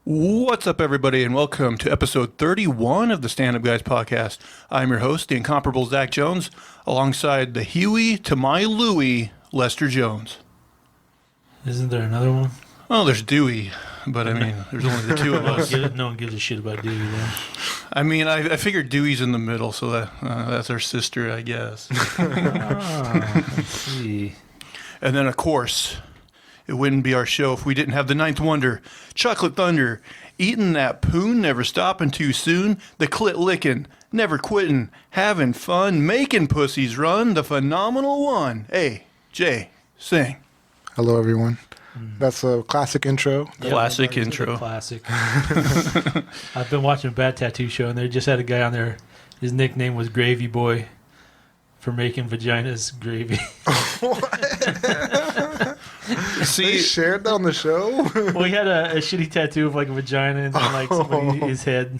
What's up, everybody, and welcome to episode 31 of the Stand Up Guys podcast. I'm your host, the incomparable Zach Jones, alongside the Huey to my Louie, Lester Jones. Isn't there another one? Oh, there's Dewey, but I mean, there's only the two of us. No one gives a shit about Dewey, though. I mean, I figured Dewey's in the middle, so that's our sister, I guess. I see. And then, of course, it wouldn't be our show if we didn't have the ninth wonder, Chocolate Thunder, eating that poon, never stopping too soon, the clit licking, never quitting, having fun, making pussies run, the phenomenal one. Hey, Jay, sing. Hello, everyone. That's a classic intro. Yep, Classic intro. Classic. I've been watching a Bad Tattoo show, and they just had a guy on there. His nickname was Gravy Boy for making vaginas gravy. They shared that on the show? Well, he had a shitty tattoo of like a vagina and then like somebody, his head.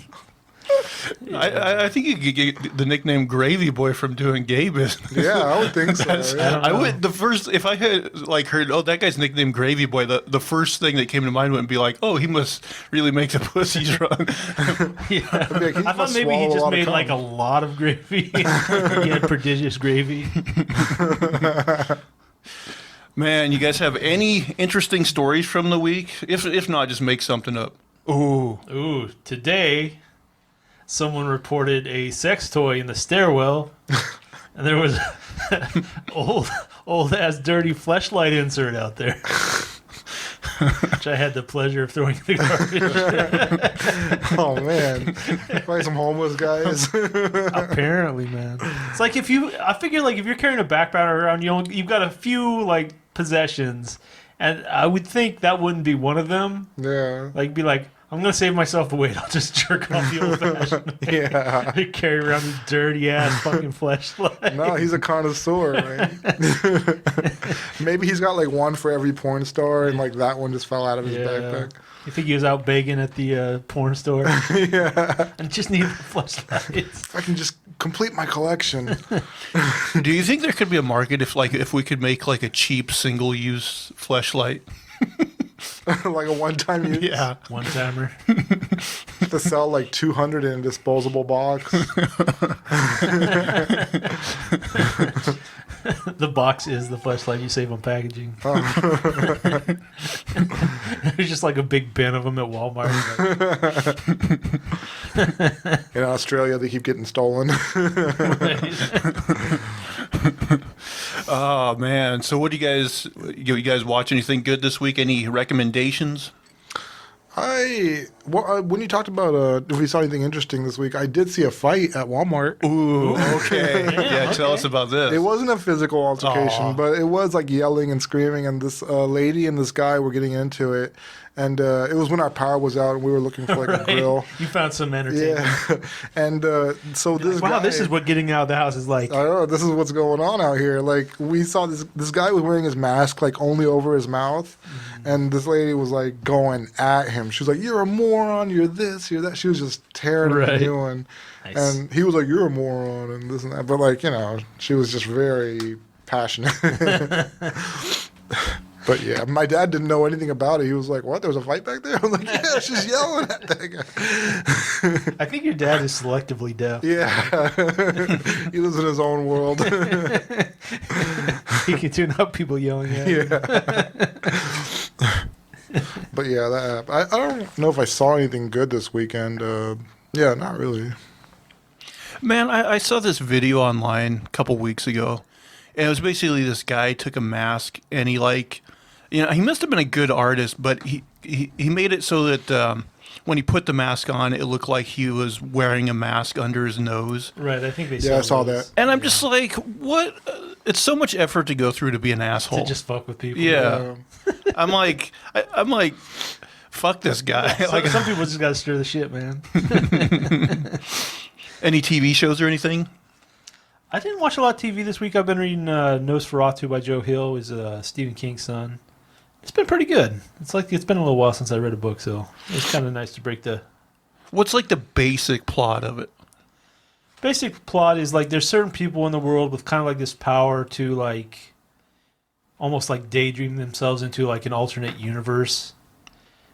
I think you could get the nickname Gravy Boy from doing gay business. Yeah, I would think so. Yeah. I would if I had like heard, oh, that guy's nicknamed Gravy Boy, the first thing that came to mind wouldn't be like, oh, he must really make the pussies run. Yeah. Like, I thought maybe he just made like a lot of gravy. He had prodigious gravy. Man, you guys have any interesting stories from the week? If not, just make something up. Ooh, today someone reported a sex toy in the stairwell, and there was old ass dirty fleshlight insert out there, which I had the pleasure of throwing in the garbage. Oh, man. Probably some homeless guys. Apparently, man. It's like I figure like if you're carrying a backpack around, you've got a few like possessions, and I would think that wouldn't be one of them. Yeah. Like be like, I'm gonna save myself the weight. I'll just jerk off the old-fashioned way. Yeah. Carry around this dirty-ass fucking fleshlight. No, he's a connoisseur, man. Maybe he's got like one for every porn star, and like that one just fell out of his backpack. You think he was out begging at the porn store? Yeah. And just needed fleshlights. If I can just complete my collection. Do you think there could be a market if we could make like a cheap single-use fleshlight? Like a one-time use? Yeah. One-timer. To sell like 200 in a disposable box. The box is the fleshlight you save on packaging. There's just like a big bin of them at Walmart. In Australia, they keep getting stolen. Oh man! So what do you guys watch anything good this week? Any recommendations? When you talked about if we saw anything interesting this week, I did see a fight at Walmart. Ooh, okay. Yeah, tell us about this. It wasn't a physical altercation, but it was like yelling and screaming, and this lady and this guy were getting into it. And it was when our power was out, and we were looking for like a grill. You found some entertainment. Yeah, and so this guy. Wow, this is what getting out of the house is like. I know, this is what's going on out here. Like, we saw this guy was wearing his mask like only over his mouth, and this lady was like going at him. She was like, "You're a moron. You're this. You're that." She was just tearing him a new one. Nice. And he was like, "You're a moron," and this and that. But like, she was just very passionate. But yeah, my dad didn't know anything about it. He was like, "What? There was a fight back there?" I'm like, "Yeah, she's yelling at that guy." I think your dad is selectively deaf. Yeah, he lives in his own world. He can tune out people yelling at him. Yeah. But yeah, that I don't know if I saw anything good this weekend. Yeah, not really. Man, I saw this video online a couple weeks ago, and it was basically this guy took a mask and he he must have been a good artist, but he made it so that when he put the mask on, it looked like he was wearing a mask under his nose. Right, I think they Yeah, I saw that. And I'm just like, what? It's so much effort to go through to be an asshole. To just fuck with people. Yeah. I'm like, fuck this guy. Some people just got to stir the shit, man. Any TV shows or anything? I didn't watch a lot of TV this week. I've been reading Nosferatu by Joe Hill. Is Stephen King's son. It's been pretty good. It's been a little while since I read a book, so it's kind of nice to break the... What's like the basic plot of it? Basic plot is like there's certain people in the world with kind of like this power to like almost like daydream themselves into like an alternate universe.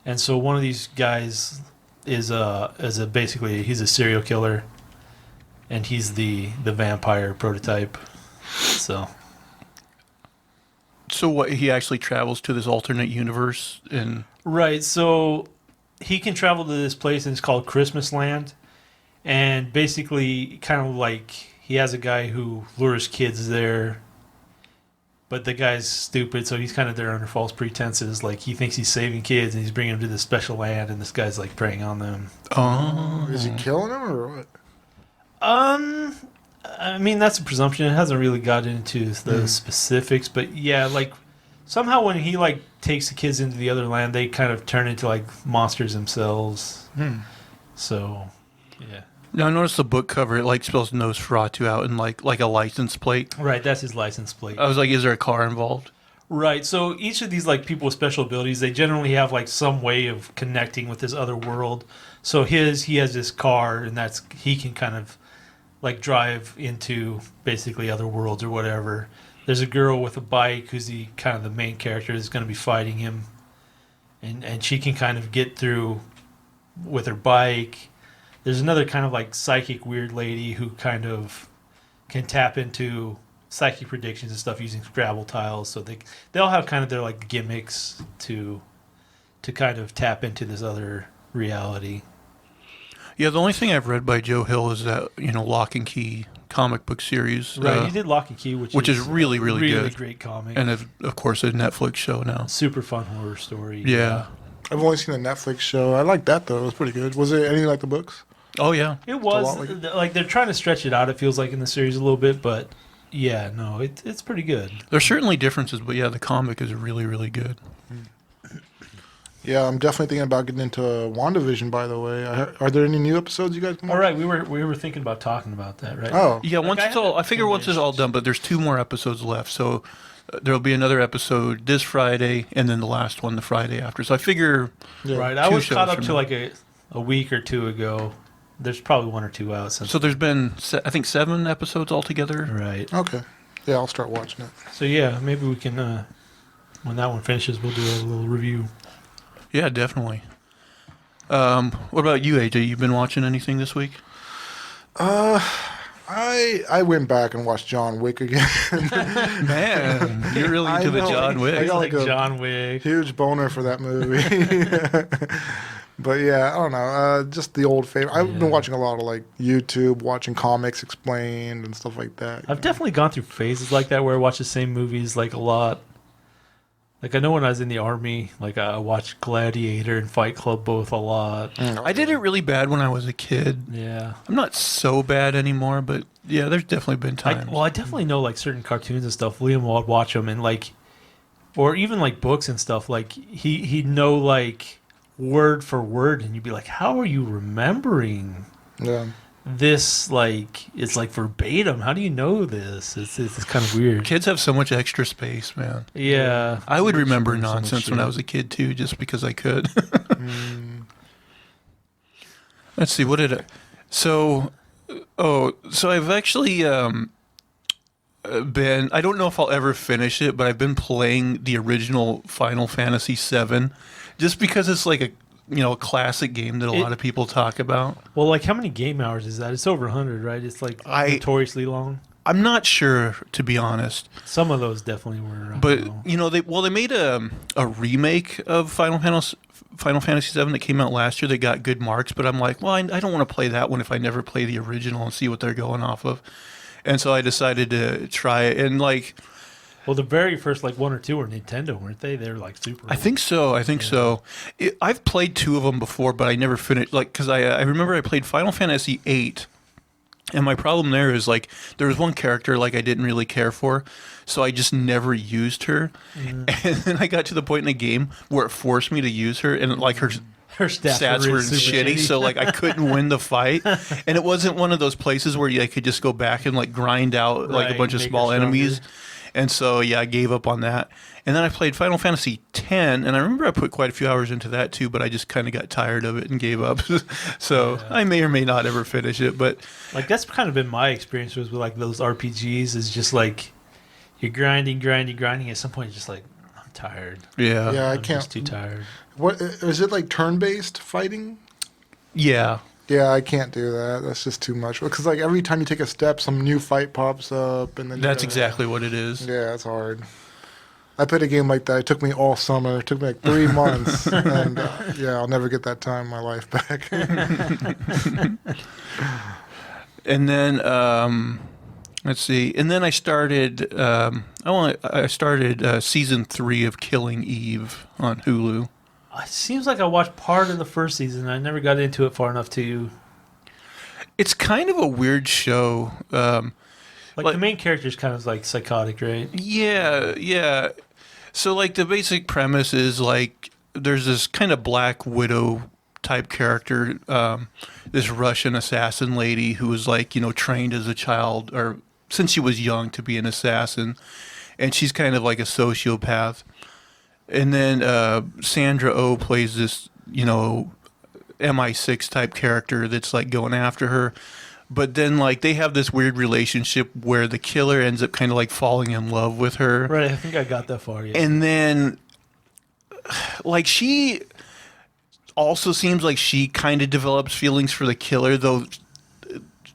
And so one of these guys is basically he's a serial killer, and he's the vampire prototype. So what? He actually travels to this alternate universe, and right, so he can travel to this place, and it's called Christmas Land, and basically, kind of like he has a guy who lures kids there. But the guy's stupid, so he's kind of there under false pretenses. Like, he thinks he's saving kids, and he's bringing them to this special land, and this guy's, like, preying on them. oh, Is he killing him or what? I mean, that's a presumption. It hasn't really gotten into the specifics. But, yeah, like, somehow when he, like, takes the kids into the other land, they kind of turn into, like, monsters themselves. So, yeah. Now I noticed the book cover. It like spells Nosferatu out in like a license plate. Right, that's his license plate. I was like, is there a car involved? Right, so each of these like people with special abilities, they generally have like some way of connecting with this other world. So he has this car, and he can kind of like drive into basically other worlds or whatever. There's a girl with a bike who's the kind of the main character that's going to be fighting him, and she can kind of get through with her bike. There's another kind of like psychic weird lady who kind of can tap into psychic predictions and stuff using Scrabble tiles. So they all have kind of their like gimmicks to kind of tap into this other reality. Yeah, the only thing I've read by Joe Hill is that Lock and Key comic book series. Right, he did Lock and Key, which is really good, great comic, and of course a Netflix show now. Super fun horror story. Yeah. I've only seen the Netflix show. I like that though. It was pretty good. Was it anything like the books? Oh yeah, It was lot like like they're trying to stretch it out. It feels like in the series a little bit, but yeah, no, it's pretty good. there's certainly differences, but yeah, the comic is really, really good. Yeah, I'm definitely thinking about getting into WandaVision. By the way, are there any new episodes you guys? All right, we were thinking about talking about that, right? Oh, Yeah, Like, once I it's all, I haven't figure once it's all done, but there's 2 more episodes left, so there'll be another episode this Friday, and then the last one the Friday after. So I figure, yeah. Right, I 2 was caught shows up from to now. like a week or 2 ago. There's probably 1 or 2 out since. So there's been, I think, 7 episodes altogether. Right. Okay. Yeah, I'll start watching it. So yeah, maybe we can when that one finishes, we'll do a little review. Yeah, definitely. What about you, AJ? You been watching anything this week? I went back and watched John Wick again. Man, you're really I into the know. John I Wick. got Like like a John Wick. huge boner for that movie. But yeah, I don't know. Just the old favorite. I've Yeah. been watching a lot of like YouTube, watching comics explained and stuff like that. I've definitely gone through phases like that where I watch the same movies like a lot. Like I know when I was in the army, like I watched Gladiator and Fight Club both a lot. I did it really bad when I was a kid. Yeah. I'm not so bad anymore, but yeah, there's definitely been times. I definitely know like certain cartoons and stuff. Liam would watch them and like, or even like books and stuff. Like he'd know like word for word, and you'd be like, "How are you remembering Yeah. this? Like it's like verbatim. How do you know this? It's kind of weird." Kids have so much extra space, man. Yeah, I would remember So much nonsense when I shit. was a kid too, just because I could. Let's see, what did I? So I've actually been. I don't know if I'll ever finish it, but I've been playing the original Final Fantasy VII, just because it's like a classic game that a lot of people talk about. Well, like how many game hours is that? It's over 100, right? It's like notoriously long. I'm not sure, to be honest. Some of those definitely were. But they made a remake of Final Fantasy VII that came out last year that got good marks. But I'm like, well, I don't want to play that one if I never play the original and see what they're going off of. And so I decided to try it. And like, well, the very first like 1 or 2 were Nintendo, weren't they? They're like super. I think so. I've played 2 of them before, but I never finished. Like, because I remember I played Final Fantasy VIII. And my problem there is, like, there was one character, like, I didn't really care for, so I just never used her. And then I got to the point in the game where it forced me to use her, and, like, her stats were super shitty, so, like, I couldn't win the fight. And it wasn't one of those places where I could just go back and, like, grind out, like, a Right, bunch of make her small enemies. stronger. And so, yeah, I gave up on that. And then I played Final Fantasy X, and I remember I put quite a few hours into that too, but I just kind of got tired of it and gave up. So I may or may not ever finish it, but Like that's kind of been my experience with like those RPGs. Is just like you're grinding. At some point, you're just like, I'm tired. Yeah. Yeah, I I'm can't. just too tired. What is it like? Turn-based fighting? Yeah. Yeah, I can't do that. That's just too much. Because like every time you take a step, some new fight pops up, and then you That's gotta- exactly what it is. Yeah, it's hard. I played a game like that. It took me all summer. It took me like 3 months, and yeah, I'll never get that time in my life back. And then let's see. And then I started. I started season 3 of Killing Eve on Hulu. It seems like I watched part of the first season. I never got into it far enough to. It's kind of a weird show. Like the main character is kind of like psychotic, right? Yeah, yeah. So like the basic premise is like there's this kind of Black Widow type character, this Russian assassin lady who was like, trained as a child or since she was young to be an assassin, and she's kind of like a sociopath. And then Sandra Oh plays this, MI6 type character that's like going after her. But then like they have this weird relationship where the killer ends up kind of like falling in love with her. Right, I think I got that far. Yeah. And then like she also seems like she kind of develops feelings for the killer, though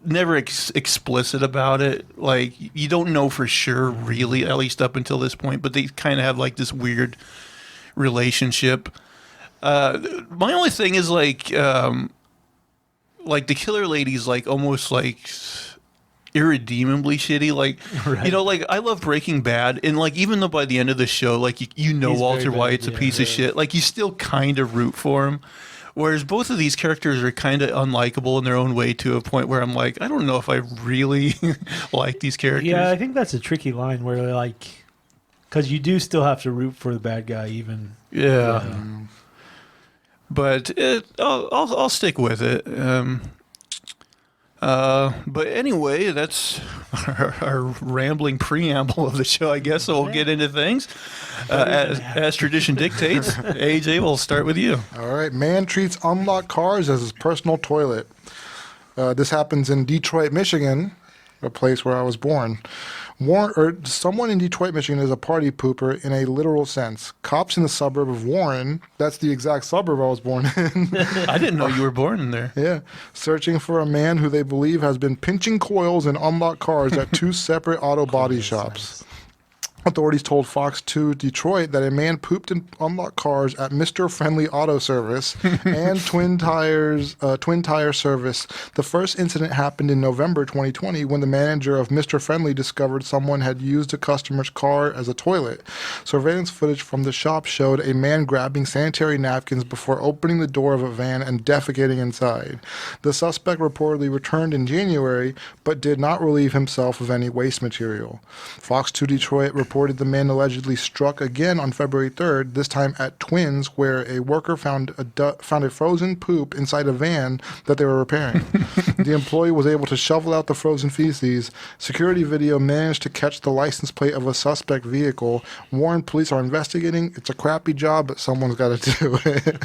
never explicit about it. Like you don't know for sure really, at least up until this point, but they kind of have like this weird relationship. My only thing is like the killer lady's like almost like irredeemably shitty. Like, Right. Like I love Breaking Bad, and like even though by the end of the show, like He's Walter very bad, White's a yeah. piece of shit, like you still kind of root for him. Whereas both of these characters are kind of unlikable in their own way to a point where I'm like, I don't know if I really like these characters. Yeah, I think that's a tricky line where like, because you do still have to root for the bad guy, even. Yeah. But I'll stick with it. But anyway, that's our rambling preamble of the show, I guess. So we'll get into things. As tradition dictates, AJ, we'll start with you. All right. Man treats unlocked cars as his personal toilet. This happens in Detroit, Michigan, a place where I was born. Someone in Detroit, Michigan is a party pooper in a literal sense. Cops in the suburb of Warren, that's the exact suburb I was born in. I didn't know you were born in there. Yeah. Searching for a man who they believe has been pinching coils in unlocked cars at 2 separate auto body shops. Authorities told Fox 2 Detroit that a man pooped in unlocked cars at Mr. Friendly Auto Service and Twin Tire Service. The first incident happened in November 2020 when the manager of Mr. Friendly discovered someone had used a customer's car as a toilet. Surveillance footage from the shop showed a man grabbing sanitary napkins before opening the door of a van and defecating inside. The suspect reportedly returned in January but did not relieve himself of any waste material. Fox 2 Detroit reported the man allegedly struck again on February 3rd, this time at Twins, where a worker found a frozen poop inside a van that they were repairing. The employee was able to shovel out the frozen feces. Security video managed to catch the license plate of a suspect vehicle. Warren police are investigating. It's a crappy job, but someone's got to do it.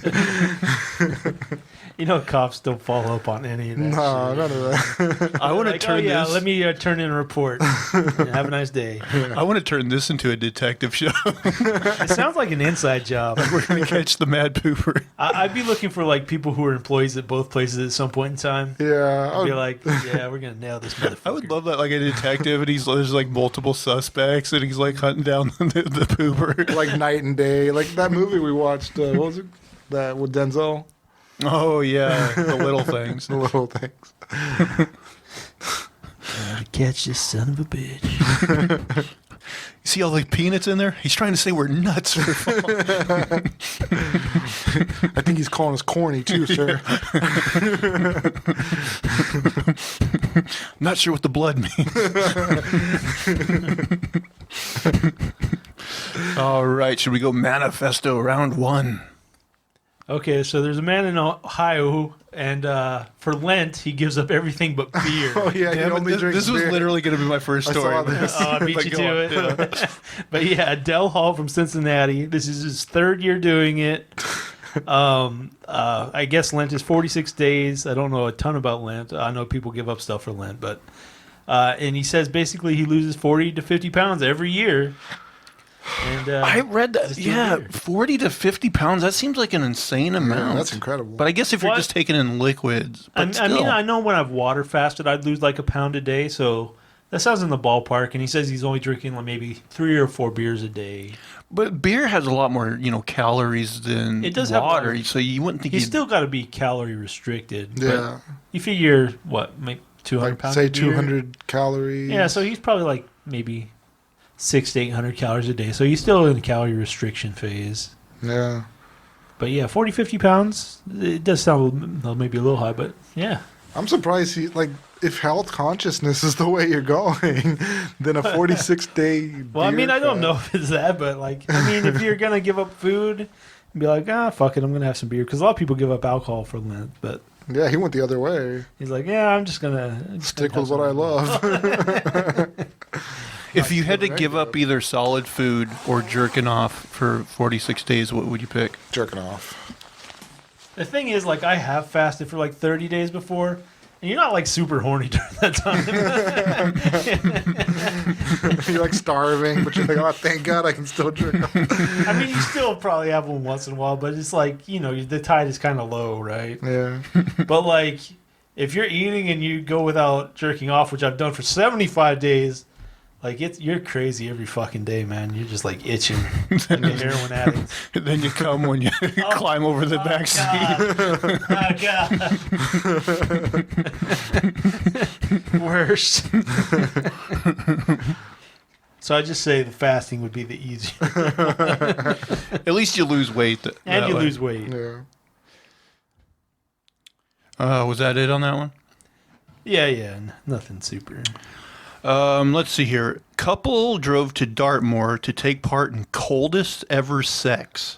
Cops don't follow up on any of that. No, shit. none of that. I want to Like, turn yeah, this. let me turn in a report. Have a nice day. I want to turn this into a detective show. It sounds like an inside job. We're going to catch the mad pooper. I'd be looking for like people who are employees at both places at some point in time. Yeah. I'd be like, yeah, we're gonna nail this motherfucker. I would love that, like a detective, and there's like multiple suspects, and he's like hunting down the pooper. Like Night and Day. Like that movie we watched, what was it? That with Denzel? Oh yeah, the little things. The little things. Gotta catch this son of a bitch. You see all the peanuts in there? He's trying to say we're nuts. I think he's calling us corny too, sir. Not sure what the blood means. All right, should we go manifesto round 1? Okay, so there's a man in Ohio, and for Lent, he gives up everything but beer. Oh yeah, he Damn it, only drinks this was beer. literally going to be my first I story. saw this. Oh, I beat But you go to on, it. yeah. But yeah, Dell Hall from Cincinnati. This is his 3rd year doing it. I guess Lent is 46 days. I don't know a ton about Lent. I know people give up stuff for Lent, but and he says basically he loses 40 to 50 pounds every year. And I read that. just do Yeah, beer. 40 to 50 pounds. That seems like an insane amount. that's incredible. But I guess if you're What? just taking in liquids, but I mean, still. I know when I've water fasted, I'd lose like a pound a day. So that sounds in the ballpark. And he says he's only drinking like maybe 3 or 4 beers a day. But beer has a lot more, calories than It does have water. more. So you wouldn't think He's you'd still got to be calorie restricted. Yeah. But you figure, what, maybe 200 Like pounds say of beer? 200 calories. Yeah, so he's probably like maybe 600 to 800 calories a day. So he's still in the calorie restriction phase. Yeah. But yeah, 40, 50 pounds, it does sound maybe a little high, but yeah. I'm surprised if health consciousness is the way you're going, then a 46-day. Well, I mean, I don't know if it's that, but if you're going to give up food, be like, fuck it, I'm going to have some beer. Because a lot of people give up alcohol for Lent, but Yeah, he went the other way. he's like, yeah, I'm just going to Stick with what I love. If you had to give up either solid food or jerking off for 46 days, what would you pick? Jerking off. The thing is, I have fasted for 30 days before, and you're not super horny during that time. You're starving, but you're like, oh, thank God I can still jerk off. I mean, you still probably have one once in a while, but it's the tide is kind of low, right? Yeah. But if you're eating and you go without jerking off, which I've done for 75 days, you're crazy every fucking day, man. You're just itching like a heroin addict. Then you come when you climb over the back seat. Worst. So I just say the fasting would be the easier. At least you lose weight. And you lose weight. Yeah. Was that it on that one? Yeah. Nothing super. Let's see here. Couple drove to Dartmoor to take part in coldest ever sex.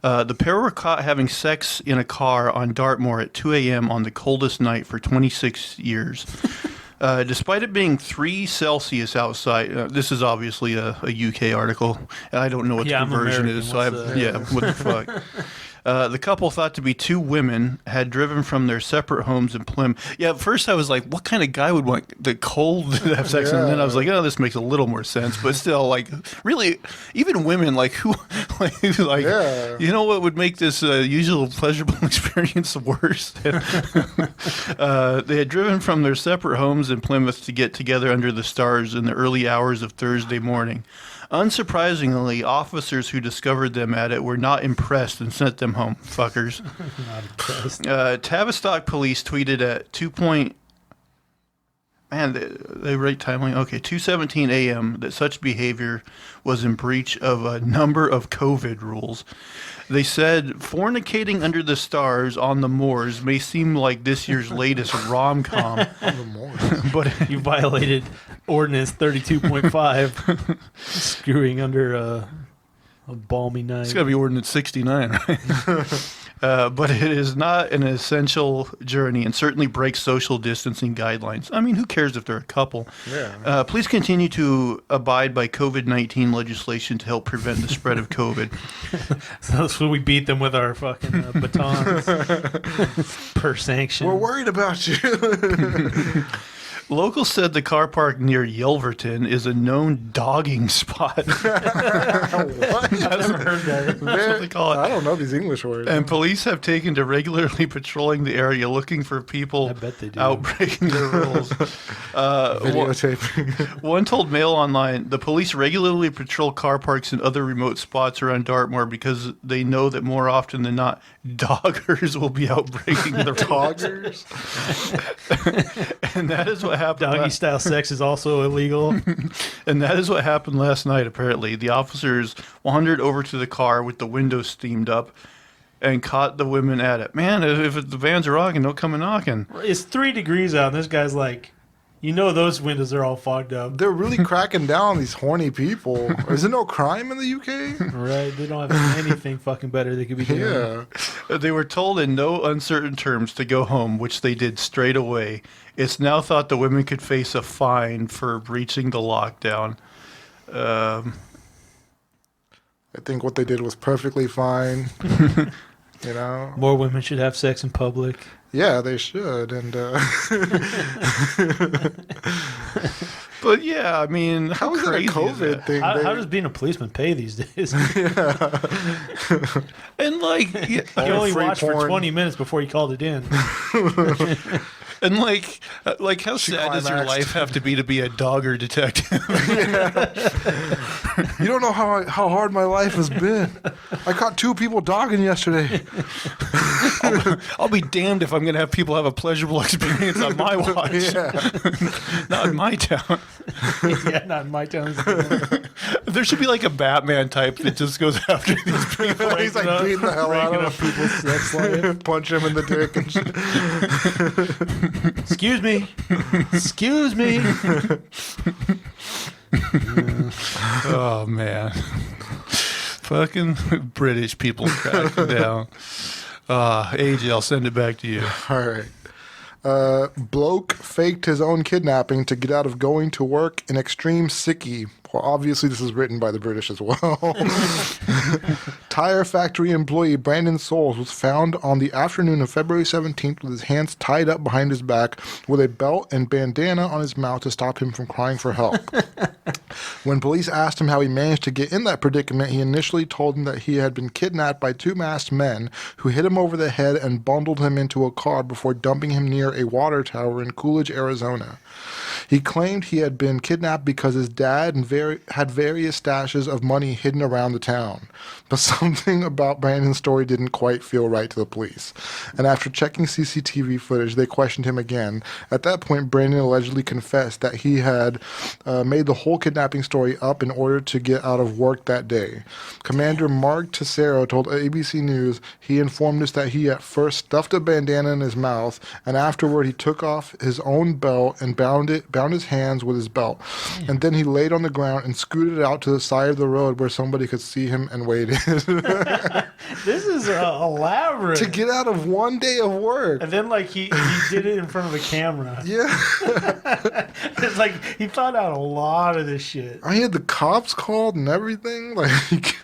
The pair were caught having sex in a car on Dartmoor at 2 a.m. on the coldest night for 26 years. Despite it being 3 Celsius outside, this is obviously a UK article. I don't know what the I'm conversion American. is, so What's what the fuck? The couple thought to be 2 women had driven from their separate homes in Plymouth. Yeah, at first I was like, what kind of guy would want the cold to have sex? And then I was like, oh, this makes a little more sense. But still, really, even women, who, Yeah. you know what would make this usual pleasurable experience worse? They had driven from their separate homes in Plymouth to get together under the stars in the early hours of Thursday morning. Unsurprisingly, officers who discovered them at it were not impressed and sent them home. Fuckers. Not impressed. Tavistock police tweeted at 2 Man, they rate timely. Okay, 2:17 a.m. that such behavior was in breach of a number of COVID rules. They said fornicating under the stars on the moors may seem like this year's latest rom-com, but You violated Ordinance 32.5, screwing under a balmy night. it's got to be Ordinance 69, right? But it is not an essential journey and certainly breaks social distancing guidelines. I mean, who cares if they're a couple? Yeah. Please continue to abide by COVID-19 legislation to help prevent the spread of COVID. So that's when we beat them with our fucking batons per sanction. We're worried about you. Locals said the car park near Yelverton is a known dogging spot. What? I've never heard that. That's what they call it. I don't know these English words. And police have taken to regularly patrolling the area looking for people I bet they do. out breaking their rules. Videotaping. One told Mail Online, the police regularly patrol car parks and other remote spots around Dartmoor because they know that more often than not, doggers will be out breaking the rules. Toggers. And that is what happened. Doggy style sex is also illegal. And that is what happened last night, apparently. The officers wandered over to the car with the windows steamed up and caught the women at it. Man, if the vans are rocking, don't come a knocking. It's 3 degrees out, and this guy's like, those windows are all fogged up. They're really cracking down on these horny people. Is there no crime in the UK? Right? They don't have anything fucking better they could be doing. Yeah. They were told in no uncertain terms to go home, which they did straight away. It's now thought the women could face a fine for breaching the lockdown. I think what they did was perfectly fine. More women should have sex in public. Yeah, they should. And But yeah, I mean, How is that a crazy is COVID that? thing? How does being a policeman pay these days? And like, You only free watched for porn. 20 minutes before you called it in. and like, how sad does your climaxed. life have to be a dogger detective? You don't know how hard my life has been. I caught 2 people dogging yesterday. I'll be damned if I'm going to have people have a pleasurable experience on my watch. Yeah. Not in my town. Yeah, not in my town. There should be like a Batman type that just goes after these people. He's like beating the hell out Breaking of up people's sex life. him. Punch him in the dick and shit. Excuse me. Excuse me. Oh man, fucking British people cracking down. AJ, I'll send it back to you. All right. Bloke faked his own kidnapping to get out of going to work in extreme sickie. Well, obviously, this is written by the British as well. Tire factory employee Brandon Souls was found on the afternoon of February 17th with his hands tied up behind his back with a belt and bandana on his mouth to stop him from crying for help. When police asked him how he managed to get in that predicament, he initially told them that he had been kidnapped by 2 masked men who hit him over the head and bundled him into a car before dumping him near a water tower in Coolidge, Arizona. He claimed he had been kidnapped because his dad had various stashes of money hidden around the town. But something about Brandon's story didn't quite feel right to the police. And after checking CCTV footage, they questioned him again. At that point, Brandon allegedly confessed that he had made the whole kidnapping story up in order to get out of work that day. Commander Mark Tessero told ABC News he informed us that he at first stuffed a bandana in his mouth, and afterward he took off his own belt and bound his hands with his belt. And then he laid on the ground and scooted out to the side of the road where somebody could see him and waited. This is elaborate. To get out of one day of work. And then, like, he did it in front of a camera. Yeah. It's like he thought out a lot of this shit. I had the cops called and everything. Like,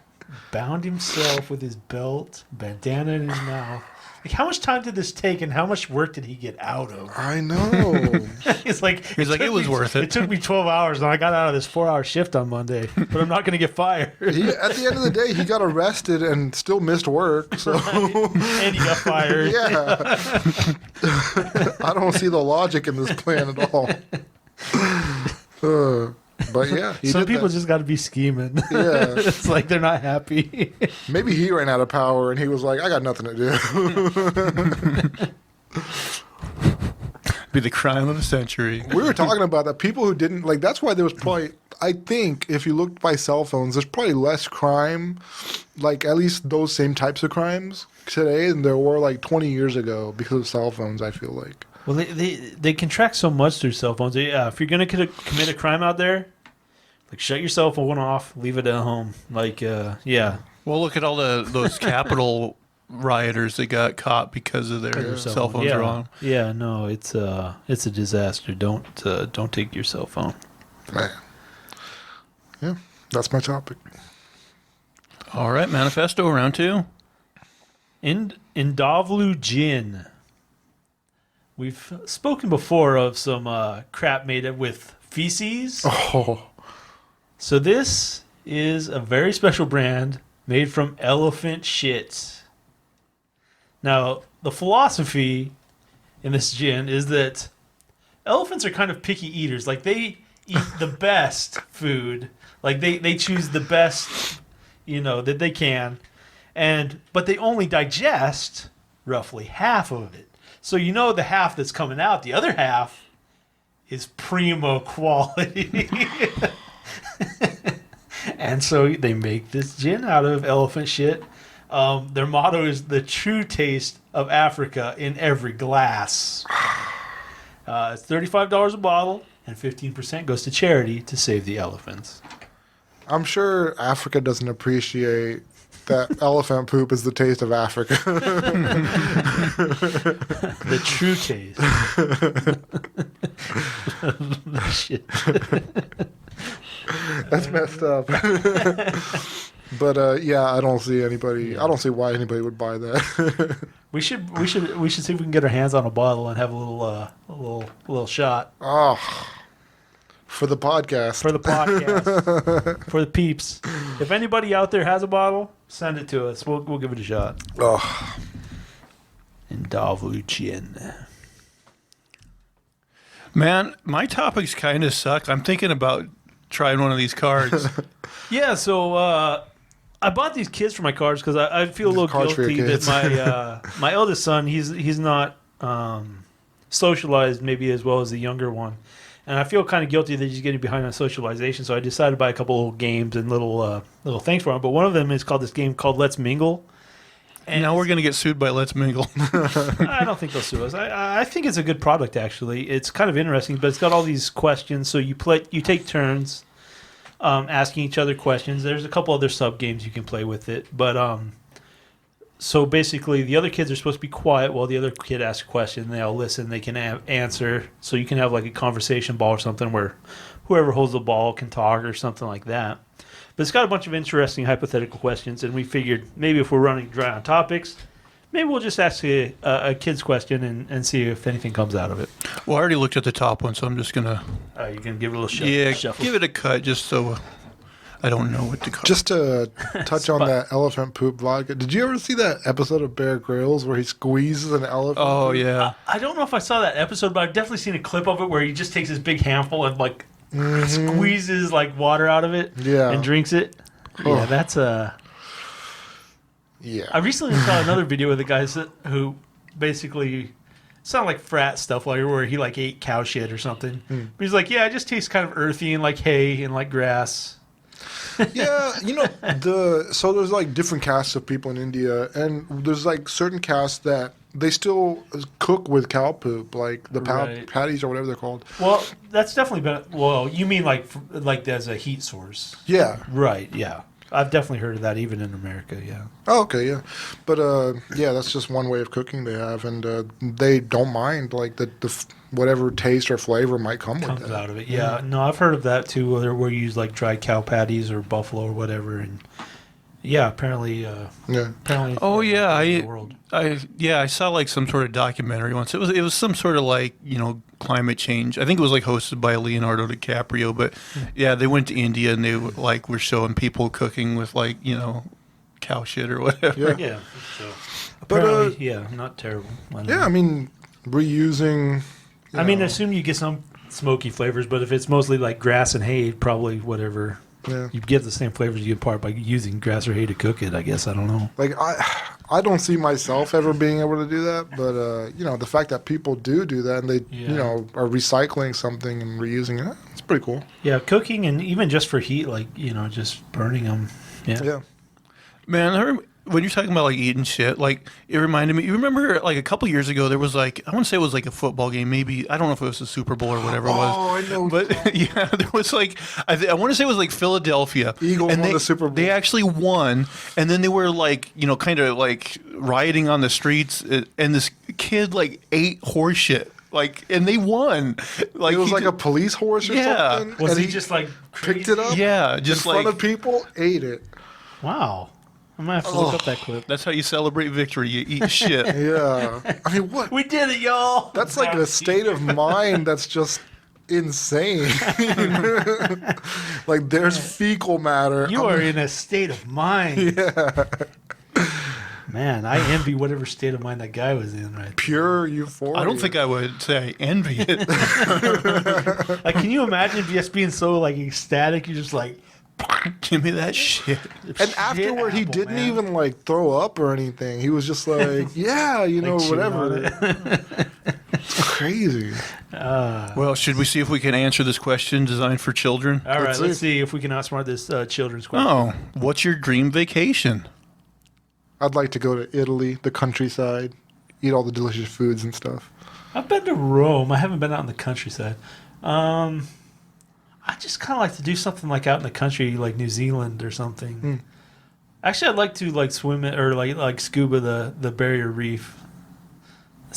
Bound himself with his belt, bandana in his mouth. Like, how much time did this take, and how much work did he get out of? I know. He's like, it was worth it. It took me 12 hours, and I got out of this 4-hour shift on Monday, but I'm not going to get fired. At the end of the day, he got arrested and still missed work. So And he got fired. yeah, I don't see the logic in this plan at all. But yeah, Some people just got to be scheming. Yeah. It's like they're not happy. Maybe he ran out of power and he was like, I got nothing to do. Be the crime of the century. We were talking about that. People who didn't, like, that's why there was probably, I think, if you looked by cell phones, there's probably less crime, like, at least those same types of crimes today than there were, like, 20 years ago because of cell phones, I feel like. Well, they can track so much through cell phones. Yeah, if you're going to commit a crime out there, like, shut your cell phone off, leave it at home. Like, yeah. Well, look at all those Capitol rioters that got caught because of their cell phones yeah. wrong. Yeah, no, it's a disaster. Don't take your cell phone. Man. Yeah, that's my topic. All right, manifesto round 2. Indavlu gin. We've spoken before of some crap made with feces. Oh. So this is a very special brand made from elephant shit. Now, the philosophy in this gin is that elephants are kind of picky eaters. Like, they eat the best food. Like, they choose the best, that they can. But they only digest roughly half of it. So the half that's coming out, the other half is primo quality. And so they make this gin out of elephant shit. Their motto is the true taste of Africa in every glass. It's $35 a bottle, and 15% goes to charity to save the elephants. I'm sure Africa doesn't appreciate that elephant poop is the taste of Africa. The true taste. Shit. That's messed up. But yeah, I don't see anybody. I don't see why anybody would buy that. We should see if we can get our hands on a bottle and have a little shot. Oh, For the podcast. For the podcast. For the peeps. If anybody out there has a bottle, send it to us. We'll give it a shot. Oh. Invention. Man, my topics kind of suck. I'm thinking about trying one of these cards. Yeah, so I bought these kids for my cards because I feel a little Cards for your guilty kids. that my eldest son, he's not socialized maybe as well as the younger one. And I feel kind of guilty that he's getting behind on socialization, so I decided to buy a couple little games and little things for him. But one of them is called this game called Let's Mingle. And now we're going to get sued by Let's Mingle. I don't think they'll sue us. I think it's a good product, actually. It's kind of interesting, but it's got all these questions. So you take turns asking each other questions. There's a couple other sub games you can play with it, but so basically the other kids are supposed to be quiet while the other kid asks a question. They all listen. They can answer. So you can have like a conversation ball or something where whoever holds the ball can talk or something like that. But it's got a bunch of interesting hypothetical questions, and we figured maybe if we're running dry on topics, maybe we'll just ask a kid's question and see if anything comes out of it. Well, I already looked at the top one, so I'm just going to... You can give it a little shuffle. give it a cut just so I don't know what to cut. Just to touch on that elephant poop vodka. Did you ever see that episode of Bear Grylls where he squeezes an elephant? Oh, poop? yeah. I don't know if I saw that episode, but I've definitely seen a clip of it where he just takes his big handful and like squeezes like water out of it and drinks it. Oh. Yeah, that's Yeah. I recently saw another video with a guy who basically sounded like frat stuff, like where he like ate cow shit or something. But he's like, yeah, it just tastes kind of earthy and like hay and like grass. Yeah, so there's like different castes of people in India, and there's like certain castes that they still cook with cow poop, like the patties or whatever they're called. Well, that's definitely been. Well, you mean like as a heat source? Yeah. Right. Yeah, I've definitely heard of that even in America. Yeah. Oh, okay, yeah, but yeah, that's just one way of cooking they have, and they don't mind like the whatever taste or flavor might come with it. Out of it. Yeah. No, I've heard of that too, where you use like dried cow patties or buffalo or whatever, and yeah, apparently. Apparently. Oh, yeah. The world. I saw like some sort of documentary once. It was some sort of like, climate change. I think it was like hosted by Leonardo DiCaprio, but yeah, they went to India and they were showing people cooking with like, cow shit or whatever. Yeah. So But, apparently, not terrible. Yeah, I mean, reusing. I mean, I assume you get some smoky flavors, but if it's mostly like grass and hay, probably whatever. Yeah. You get the same flavors you get by using grass or hay to cook it, I guess. I don't know. Like, I don't see myself ever being able to do that, but, the fact that people do that and they, are recycling something and reusing it, it's pretty cool. Yeah, cooking and even just for heat, like, just burning them. Yeah. Yeah. Man, when you're talking about like eating shit, like it reminded me. You remember like a couple years ago there was like, I want to say it was like a football game, maybe I don't know if it was the Super Bowl or whatever it was. Oh, I know. But yeah, there was like I want to say it was like Philadelphia. Eagles and won the Super Bowl. They actually won, and then they were like kind of like rioting on the streets, and this kid like ate horse shit. And they won. Like it was like a police horse or something. Was and he just like picked it up? Yeah, just in front of people, ate it. Wow. I'm going to have to look up that clip. That's how you celebrate victory. You eat shit. Yeah. I mean, what? We did it, y'all. That's like a state of mind that's just insane. Like, there's fecal matter. You are in a state of mind. Yeah. Man, I envy whatever state of mind that guy was in right there. Pure euphoria. I don't think I would say I envy it. Like, can you imagine just being so, like, ecstatic? You're just like, give me that shit. And afterward, he didn't even, like, throw up or anything. He was just like, yeah, Like whatever. It's crazy. Well, should we see if we can answer this question designed for children? All right, let's see if we can outsmart this children's question. Oh, what's your dream vacation? I'd like to go to Italy, the countryside, eat all the delicious foods and stuff. I've been to Rome. I haven't been out in the countryside. I just kind of like to do something like out in the country, like New Zealand or something. Actually, I'd like to like swim it or like scuba the barrier reef.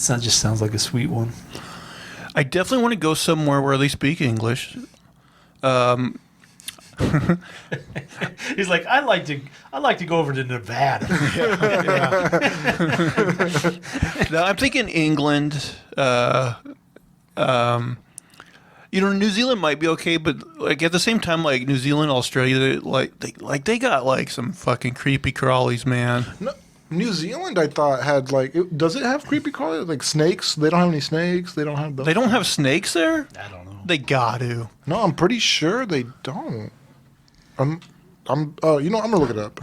That just sounds like a sweet one. I definitely want to go somewhere where they speak English. He's like, I'd like to go over to Nevada. No, I'm thinking England. New Zealand might be okay, but like at the same time, like New Zealand, Australia, they got like some fucking creepy crawlies, man. No, New Zealand, I thought had like. Does it have creepy crawlers like snakes? They don't have any snakes. They don't have. Those. They don't have snakes there. I don't know. They got to. No, I'm pretty sure they don't. I'm. I'm gonna look it up.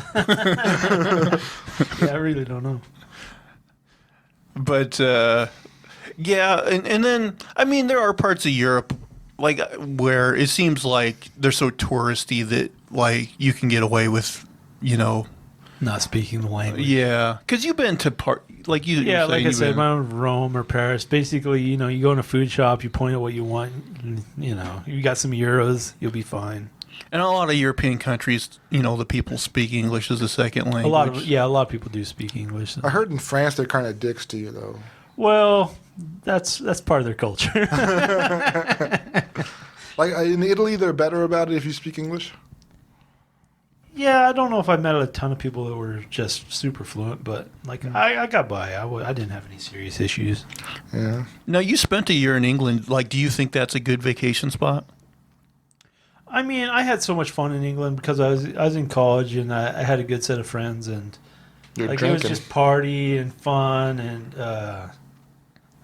Yeah, I really don't know. But yeah, and then I mean there are parts of Europe like where it seems like they're so touristy that like you can get away with, Not speaking the language. yeah, because you've been to like you. Yeah, you're like I saying said, you've been- around Rome or Paris, basically, you go in a food shop, you point at what you want, and, you got some euros, you'll be fine. and a lot of European countries, the people speak English as a second language. A lot of people do speak English. I heard in France they're kind of dicks to you though. Well, that's part of their culture. Like in Italy, they're better about it if you speak English. Yeah, I don't know if I met a ton of people that were just super fluent, but like I got by. I didn't have any serious issues. Yeah. Now you spent a year in England. Like, do you think that's a good vacation spot? I mean, I had so much fun in England because I was in college and I had a good set of friends and You're like drinking. it was just party and fun and I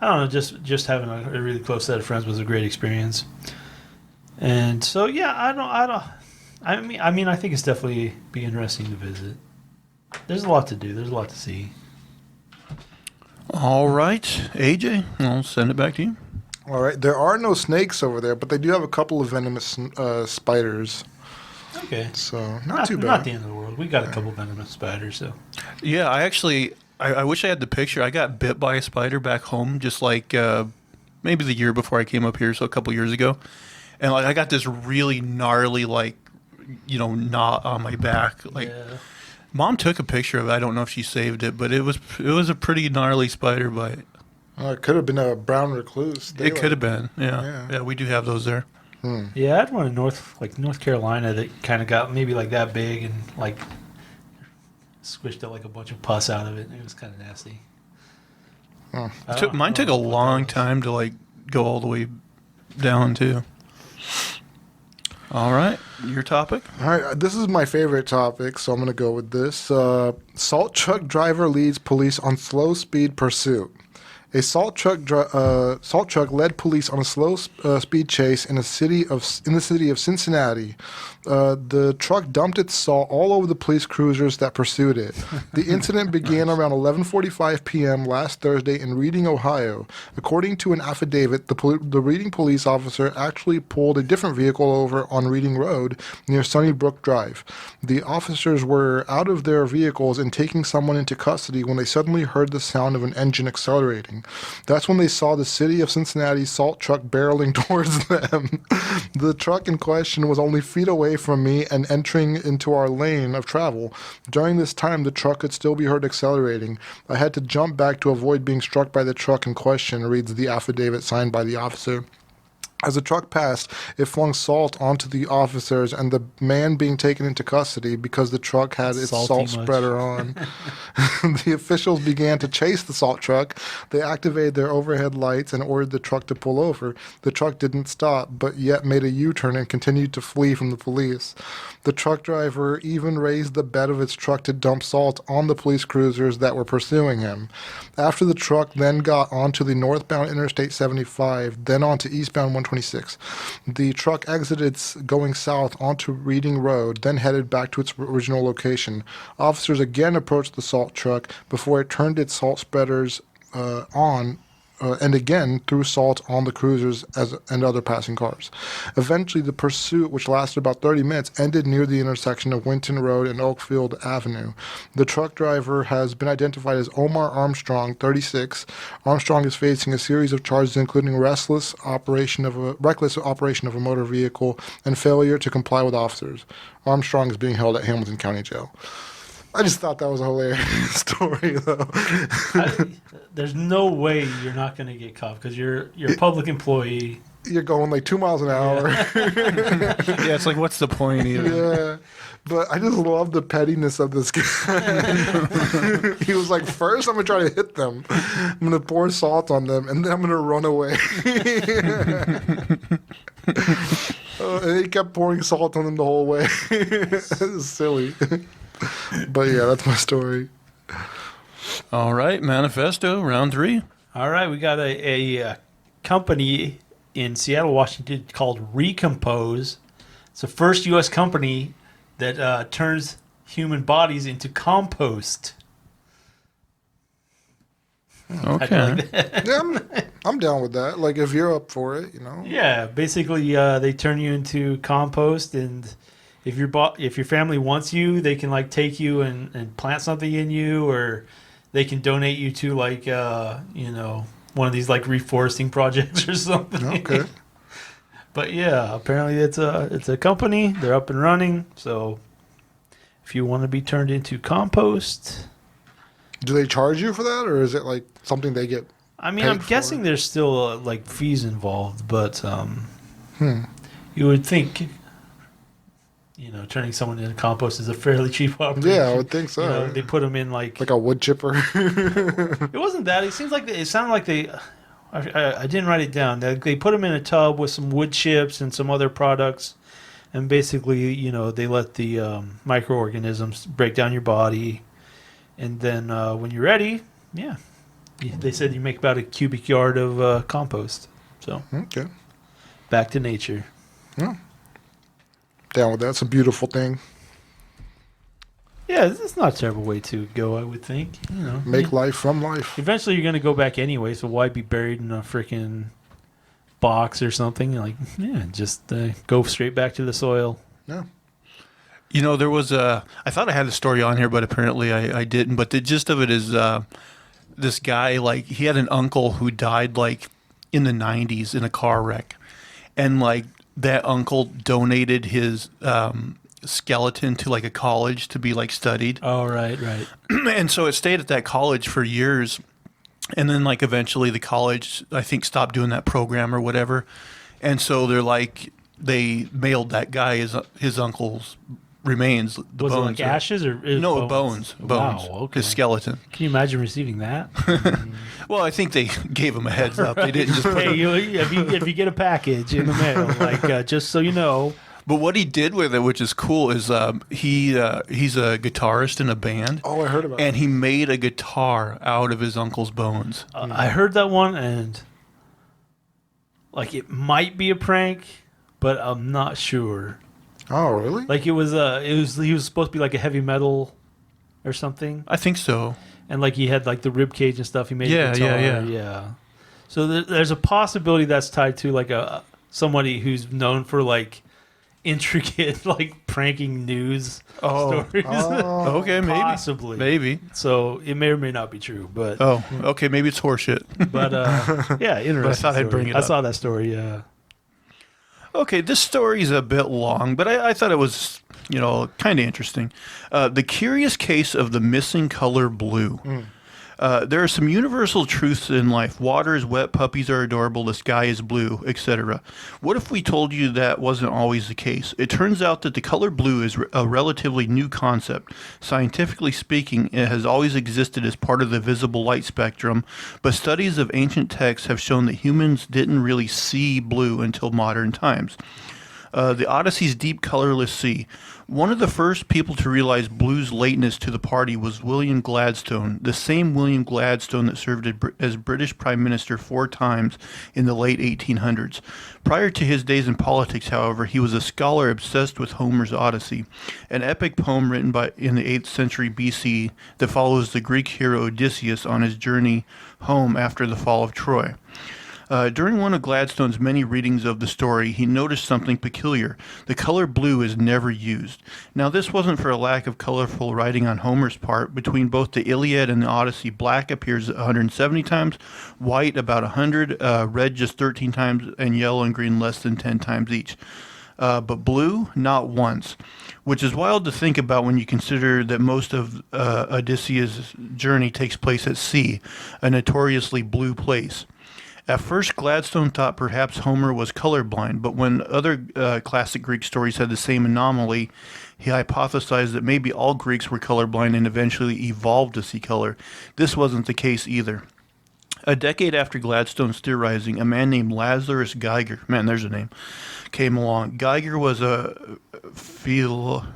don't know, just having a really close set of friends was a great experience. And so yeah, I mean I think it's definitely be interesting to visit. There's a lot to do. There's a lot to see. All right, AJ, I'll send it back to you. All right. There are no snakes over there, but they do have a couple of venomous spiders. Okay. So not too bad. Not the end of the world. We got a couple venomous spiders, so. Yeah, I wish I had the picture. I got bit by a spider back home, just like maybe the year before I came up here, so a couple years ago. And like I got this really gnarly knot on my back. Like Yeah. Mom took a picture of it. I don't know if she saved it, but it was a pretty gnarly spider bite. It could have been a brown recluse. It could have been. Yeah. Yeah. Yeah, we do have those there. Yeah, I had one in North Carolina that kind of got maybe like that big and like squished out like a bunch of pus out of it. It was kind of nasty. Mine took a long time to like go all the way down too. All right, your topic. All right, this is my favorite topic, so I'm going to go with this. Salt truck driver leads police on slow speed pursuit. A salt truck led police on a slow speed chase in the city of Cincinnati. The truck dumped its salt all over the police cruisers that pursued it. The incident began around 11:45 p.m. last Thursday in Reading, Ohio. According to an affidavit, the Reading police officer actually pulled a different vehicle over on Reading Road near Sunnybrook Drive. The officers were out of their vehicles and taking someone into custody when they suddenly heard the sound of an engine accelerating. That's when they saw the city of Cincinnati salt truck barreling towards them. The truck in question was only feet away from me and entering into our lane of travel. During this time, the truck could still be heard accelerating. I had to jump back to avoid being struck by the truck in question, reads the affidavit signed by the officer. As the truck passed, it flung salt onto the officers and the man being taken into custody because the truck had its Salty salt much. spreader on. The officials began to chase the salt truck. They activated their overhead lights and ordered the truck to pull over. The truck didn't stop, but yet made a U-turn and continued to flee from the police. The truck driver even raised the bed of its truck to dump salt on the police cruisers that were pursuing him. After the truck then got onto the northbound Interstate 75, then onto eastbound 126. The truck exited going south onto Reading Road, then headed back to its original location. Officers again approached the salt truck before it turned its salt spreaders on and again threw salt on the cruisers and other passing cars. Eventually, the pursuit, which lasted about 30 minutes, ended near the intersection of Winton Road and Oakfield Avenue. The truck driver has been identified as Omar Armstrong, 36. Armstrong is facing a series of charges including reckless operation of a motor vehicle and failure to comply with officers. Armstrong is being held at Hamilton County Jail. I just thought that was a hilarious story, though. There's no way you're not going to get caught because you're a public employee. You're going like 2 miles an hour. Yeah, it's like, what's the point even? Yeah. But I just love the pettiness of this guy. He was like, first I'm going to try to hit them. I'm going to pour salt on them, and then I'm going to run away. And he kept pouring salt on them the whole way. It's silly. But yeah, that's my story. All right, manifesto, round 3. All right, we got a company in Seattle, Washington called Recompose. It's the first U.S. company that turns human bodies into compost. Okay. Yeah, I'm down with that. Like, if you're up for it, Yeah, basically, they turn you into compost, and if your family wants you, they can like take you and plant something in you, or they can donate you to like one of these like reforesting projects or something. Okay. But yeah, apparently it's a company. They're up and running. So if you want to be turned into compost, Do they charge you for that, or is it like something they get? I mean, paid I'm guessing for? there's still like fees involved, but you would think, turning someone into compost is a fairly cheap operation. Yeah, I would think so. They put them in like Like a wood chipper. it wasn't that. It seems like it sounded like they. I didn't write it down. They put them in a tub with some wood chips and some other products, and basically, they let the microorganisms break down your body, and then when you're ready, yeah, they said you make about a cubic yard of compost. So Okay. back to nature. Yeah. Down with that. It's a beautiful thing. Yeah, it's not a terrible way to go, I would think. Make life from life. Eventually, you're going to go back anyway, so why be buried in a freaking box or something? Like, yeah, just go straight back to the soil. Yeah. There was I thought I had the story on here, but apparently I didn't. But the gist of it is this guy, like, he had an uncle who died, like, in the 90s in a car wreck. And, like, that uncle donated his skeleton to, like, a college to be, like, studied. Oh, right. And so it stayed at that college for years. And then, like, eventually the college, I think, stopped doing that program or whatever. And so they mailed that guy his uncle's remains. The Was it bones like ashes or No, bones. Wow, okay. His skeleton. Can you imagine receiving that? Well, I think they gave him a heads up. They didn't just put Hey, if you get a package in the mail, like just so you know. But what he did with it, which is cool, is he's a guitarist in a band. Oh, I heard about And that. he made a guitar out of his uncle's bones. I heard that one, and like it might be a prank, but I'm not sure. Oh, really? Like he was supposed to be like a heavy metal or something, I think so. and like he had like the rib cage and stuff. He made Yeah, a guitar. yeah. So there's a possibility that's tied to like somebody who's known for like intricate like pranking news stories. Oh. Okay, maybe. Possibly. Maybe. So it may or may not be true, but Oh, okay, maybe it's horseshit. yeah, interesting. But I thought I'd story. bring it I up. saw that story. Yeah. Okay, this story's a bit long, but I thought it was, kind of interesting. The curious case of the missing color blue. There are some universal truths in life. Water is wet, puppies are adorable, the sky is blue, etc. What if we told you that wasn't always the case? It turns out that the color blue is a relatively new concept. Scientifically speaking, it has always existed as part of the visible light spectrum, but studies of ancient texts have shown that humans didn't really see blue until modern times. The Odyssey's deep, colorless sea. One of the first people to realize blue's lateness to the party was William Gladstone, the same William Gladstone that served as British Prime Minister 4 times in the late 1800s. Prior to his days in politics, however, he was a scholar obsessed with Homer's Odyssey, an epic poem written in the 8th century BC that follows the Greek hero Odysseus on his journey home after the fall of Troy. During one of Gladstone's many readings of the story, he noticed something peculiar. The color blue is never used. Now, this wasn't for a lack of colorful writing on Homer's part. Between both the Iliad and the Odyssey, black appears 170 times, white about 100, red just 13 times, and yellow and green less than 10 times each. But blue, not once. Which is wild to think about when you consider that most of Odysseus' journey takes place at sea, a notoriously blue place. At first, Gladstone thought perhaps Homer was colorblind, but when other classic Greek stories had the same anomaly, he hypothesized that maybe all Greeks were colorblind and eventually evolved to see color. This wasn't the case either. A decade after Gladstone's theorizing, a man named Lazarus Geiger, man, there's a name, came along. Geiger was a philologist,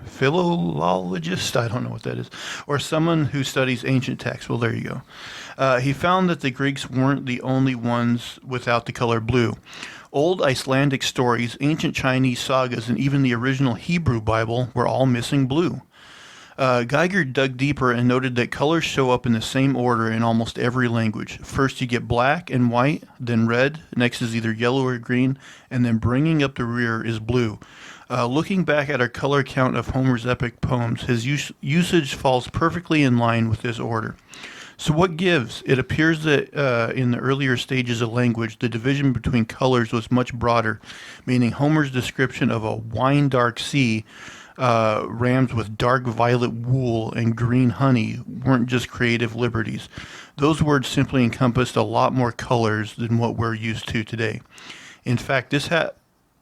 I don't know what that is, or someone who studies ancient texts. Well, there you go. He found that the Greeks weren't the only ones without the color blue. Old Icelandic stories, ancient Chinese sagas, and even the original Hebrew Bible were all missing blue. Geiger dug deeper and noted that colors show up in the same order in almost every language. First you get black and white, then red, next is either yellow or green, and then bringing up the rear is blue. Looking back at our color count of Homer's epic poems, his usage falls perfectly in line with this order. So what gives? It appears that in the earlier stages of language, the division between colors was much broader, meaning Homer's description of a wine-dark sea rams with dark violet wool and green honey weren't just creative liberties. Those words simply encompassed a lot more colors than what we're used to today. In fact, this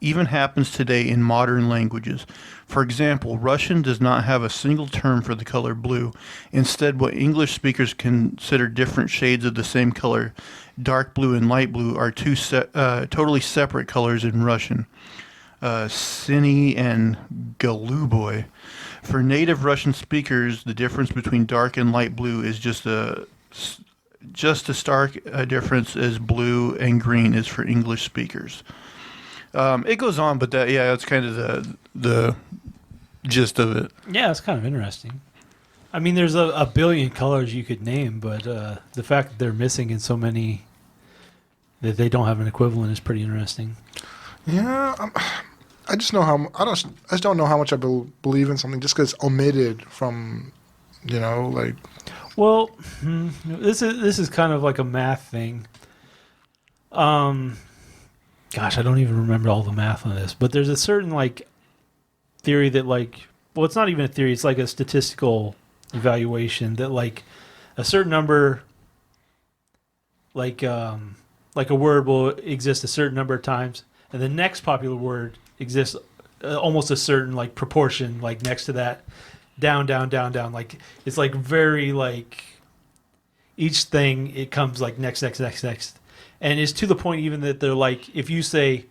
even happens today in modern languages. For example, Russian does not have a single term for the color blue. Instead, what English speakers consider different shades of the same color, dark blue and light blue, are two totally separate colors in Russian. Sini and Galuboy. For native Russian speakers, the difference between dark and light blue is just a stark difference as blue and green is for English speakers. It goes on, but that's kind of the gist of it. Yeah, it's kind of interesting. I mean, there's a billion colors you could name, but the fact that they're missing in so many that they don't have an equivalent is pretty interesting. Yeah, I just don't know how much I believe in something just because it's omitted from, like. Well, this is kind of like a math thing. Gosh, I don't even remember all the math on this, but there's a certain theory that it's not even a theory, it's like a statistical evaluation that a certain number a word will exist a certain number of times and the next popular word exists almost a certain proportion next to that down it's very each thing it comes next and it's to the point even that they're if you say,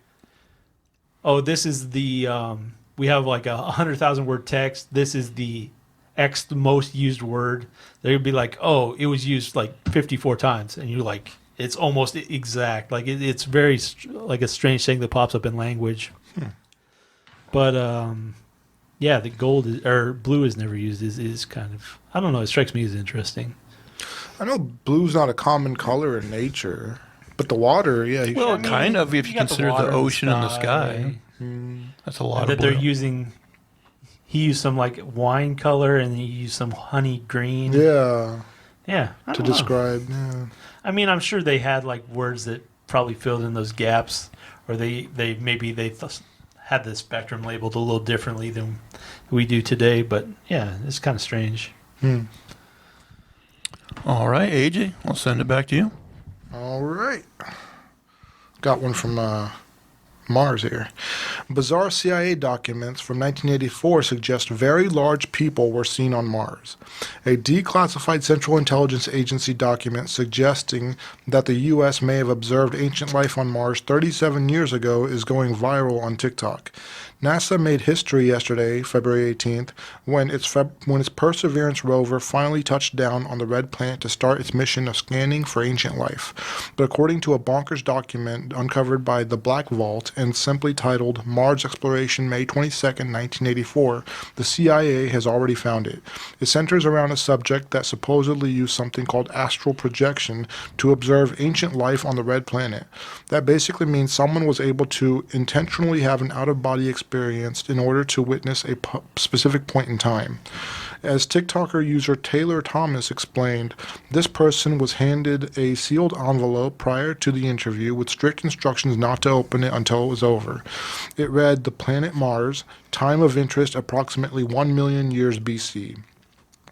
oh, this is the we have 100,000 word text, this is the X the most used word, they'd be oh, it was used 54 times, and you're it's almost exact. It's very a strange thing that pops up in language. But the gold or blue is never used is kind of, I don't know, it strikes me as interesting. I know blue's not a common color in nature, but the water, Well, kind of if you consider the ocean and the sky. That's a lot of blue. They're using. He used some wine color, and he used some honey green. Yeah. Yeah. To describe. Yeah. I mean, I'm sure they had words that probably filled in those gaps, or they had the spectrum labeled a little differently than we do today. But yeah, it's kind of strange. All right, AJ, I'll send it back to you. All right. Got one from Mars here. Bizarre CIA documents from 1984 suggest very large people were seen on Mars. A declassified Central Intelligence Agency document suggesting that the U.S. may have observed ancient life on Mars 37 years ago is going viral on TikTok. NASA made history yesterday, February 18th, when its Perseverance rover finally touched down on the red planet to start its mission of scanning for ancient life. But according to a bonkers document uncovered by the Black Vault and simply titled Mars Exploration May 22nd, 1984, the CIA has already found it. It centers around a subject that supposedly used something called astral projection to observe ancient life on the red planet. That basically means someone was able to intentionally have an out-of-body experience in order to witness a specific point in time. As TikToker user Taylor Thomas explained, this person was handed a sealed envelope prior to the interview with strict instructions not to open it until it was over. It read, "The planet Mars, time of interest approximately 1 million years BC."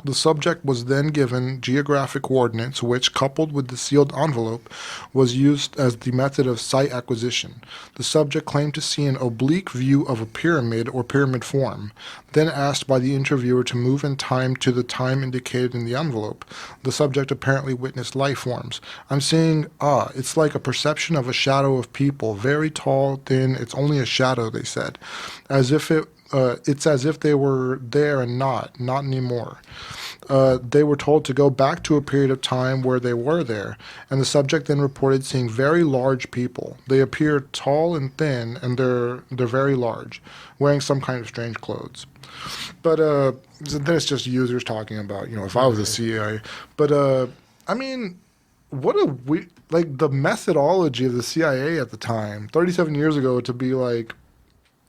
The subject was then given geographic coordinates, which, coupled with the sealed envelope, was used as the method of site acquisition. The subject claimed to see an oblique view of a pyramid or pyramid form, then asked by the interviewer to move in time to the time indicated in the envelope. The subject apparently witnessed life forms. I'm seeing, it's like a perception of a shadow of people, very tall, thin, it's only a shadow, they said. It's as if they were there and not anymore. They were told to go back to a period of time where they were there, and the subject then reported seeing very large people. They appear tall and thin, and they're very large, wearing some kind of strange clothes. But then it's just users talking about, if I was a CIA. But I mean, what a the methodology of the CIA at the time, 37 years ago, to be like,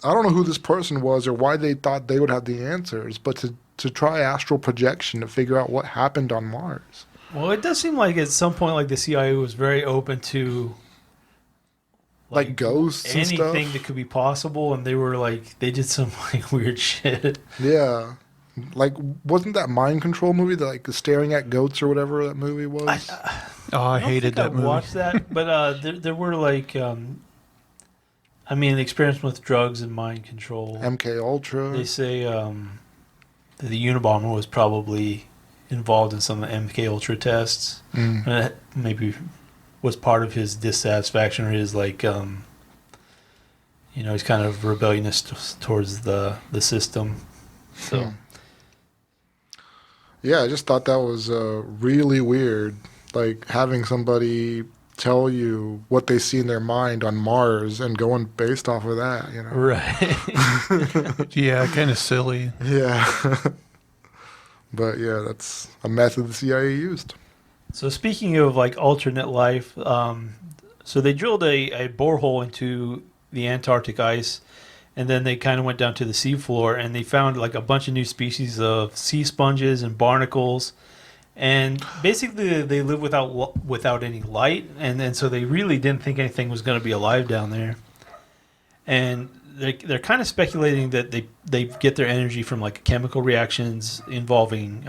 I don't know who this person was or why they thought they would have the answers, but to try astral projection to figure out what happened on Mars. Well, it does seem like at some point, like the CIA was very open to like ghosts and stuff. Anything that could be possible, and they did some like weird shit. Yeah. Like, wasn't that Mind Control movie, the Staring at Goats or whatever that movie was? I hated that movie. I watched that, but there were experiments with drugs and mind control. MK Ultra. They say the Unabomber was probably involved in some of the MK Ultra tests. And that maybe was part of his dissatisfaction or his he's kind of rebellious towards the system. So. Yeah, I just thought that was really weird. Like having somebody tell you what they see in their mind on Mars and going based off of that, Right. Yeah, kind of silly. Yeah. But yeah, that's a method the CIA used. So speaking of alternate life, so they drilled a borehole into the Antarctic ice, and then they kind of went down to the seafloor, and they found a bunch of new species of sea sponges and barnacles. And basically, they live without any light, and so they really didn't think anything was going to be alive down there. And they're kind of speculating that they get their energy from chemical reactions involving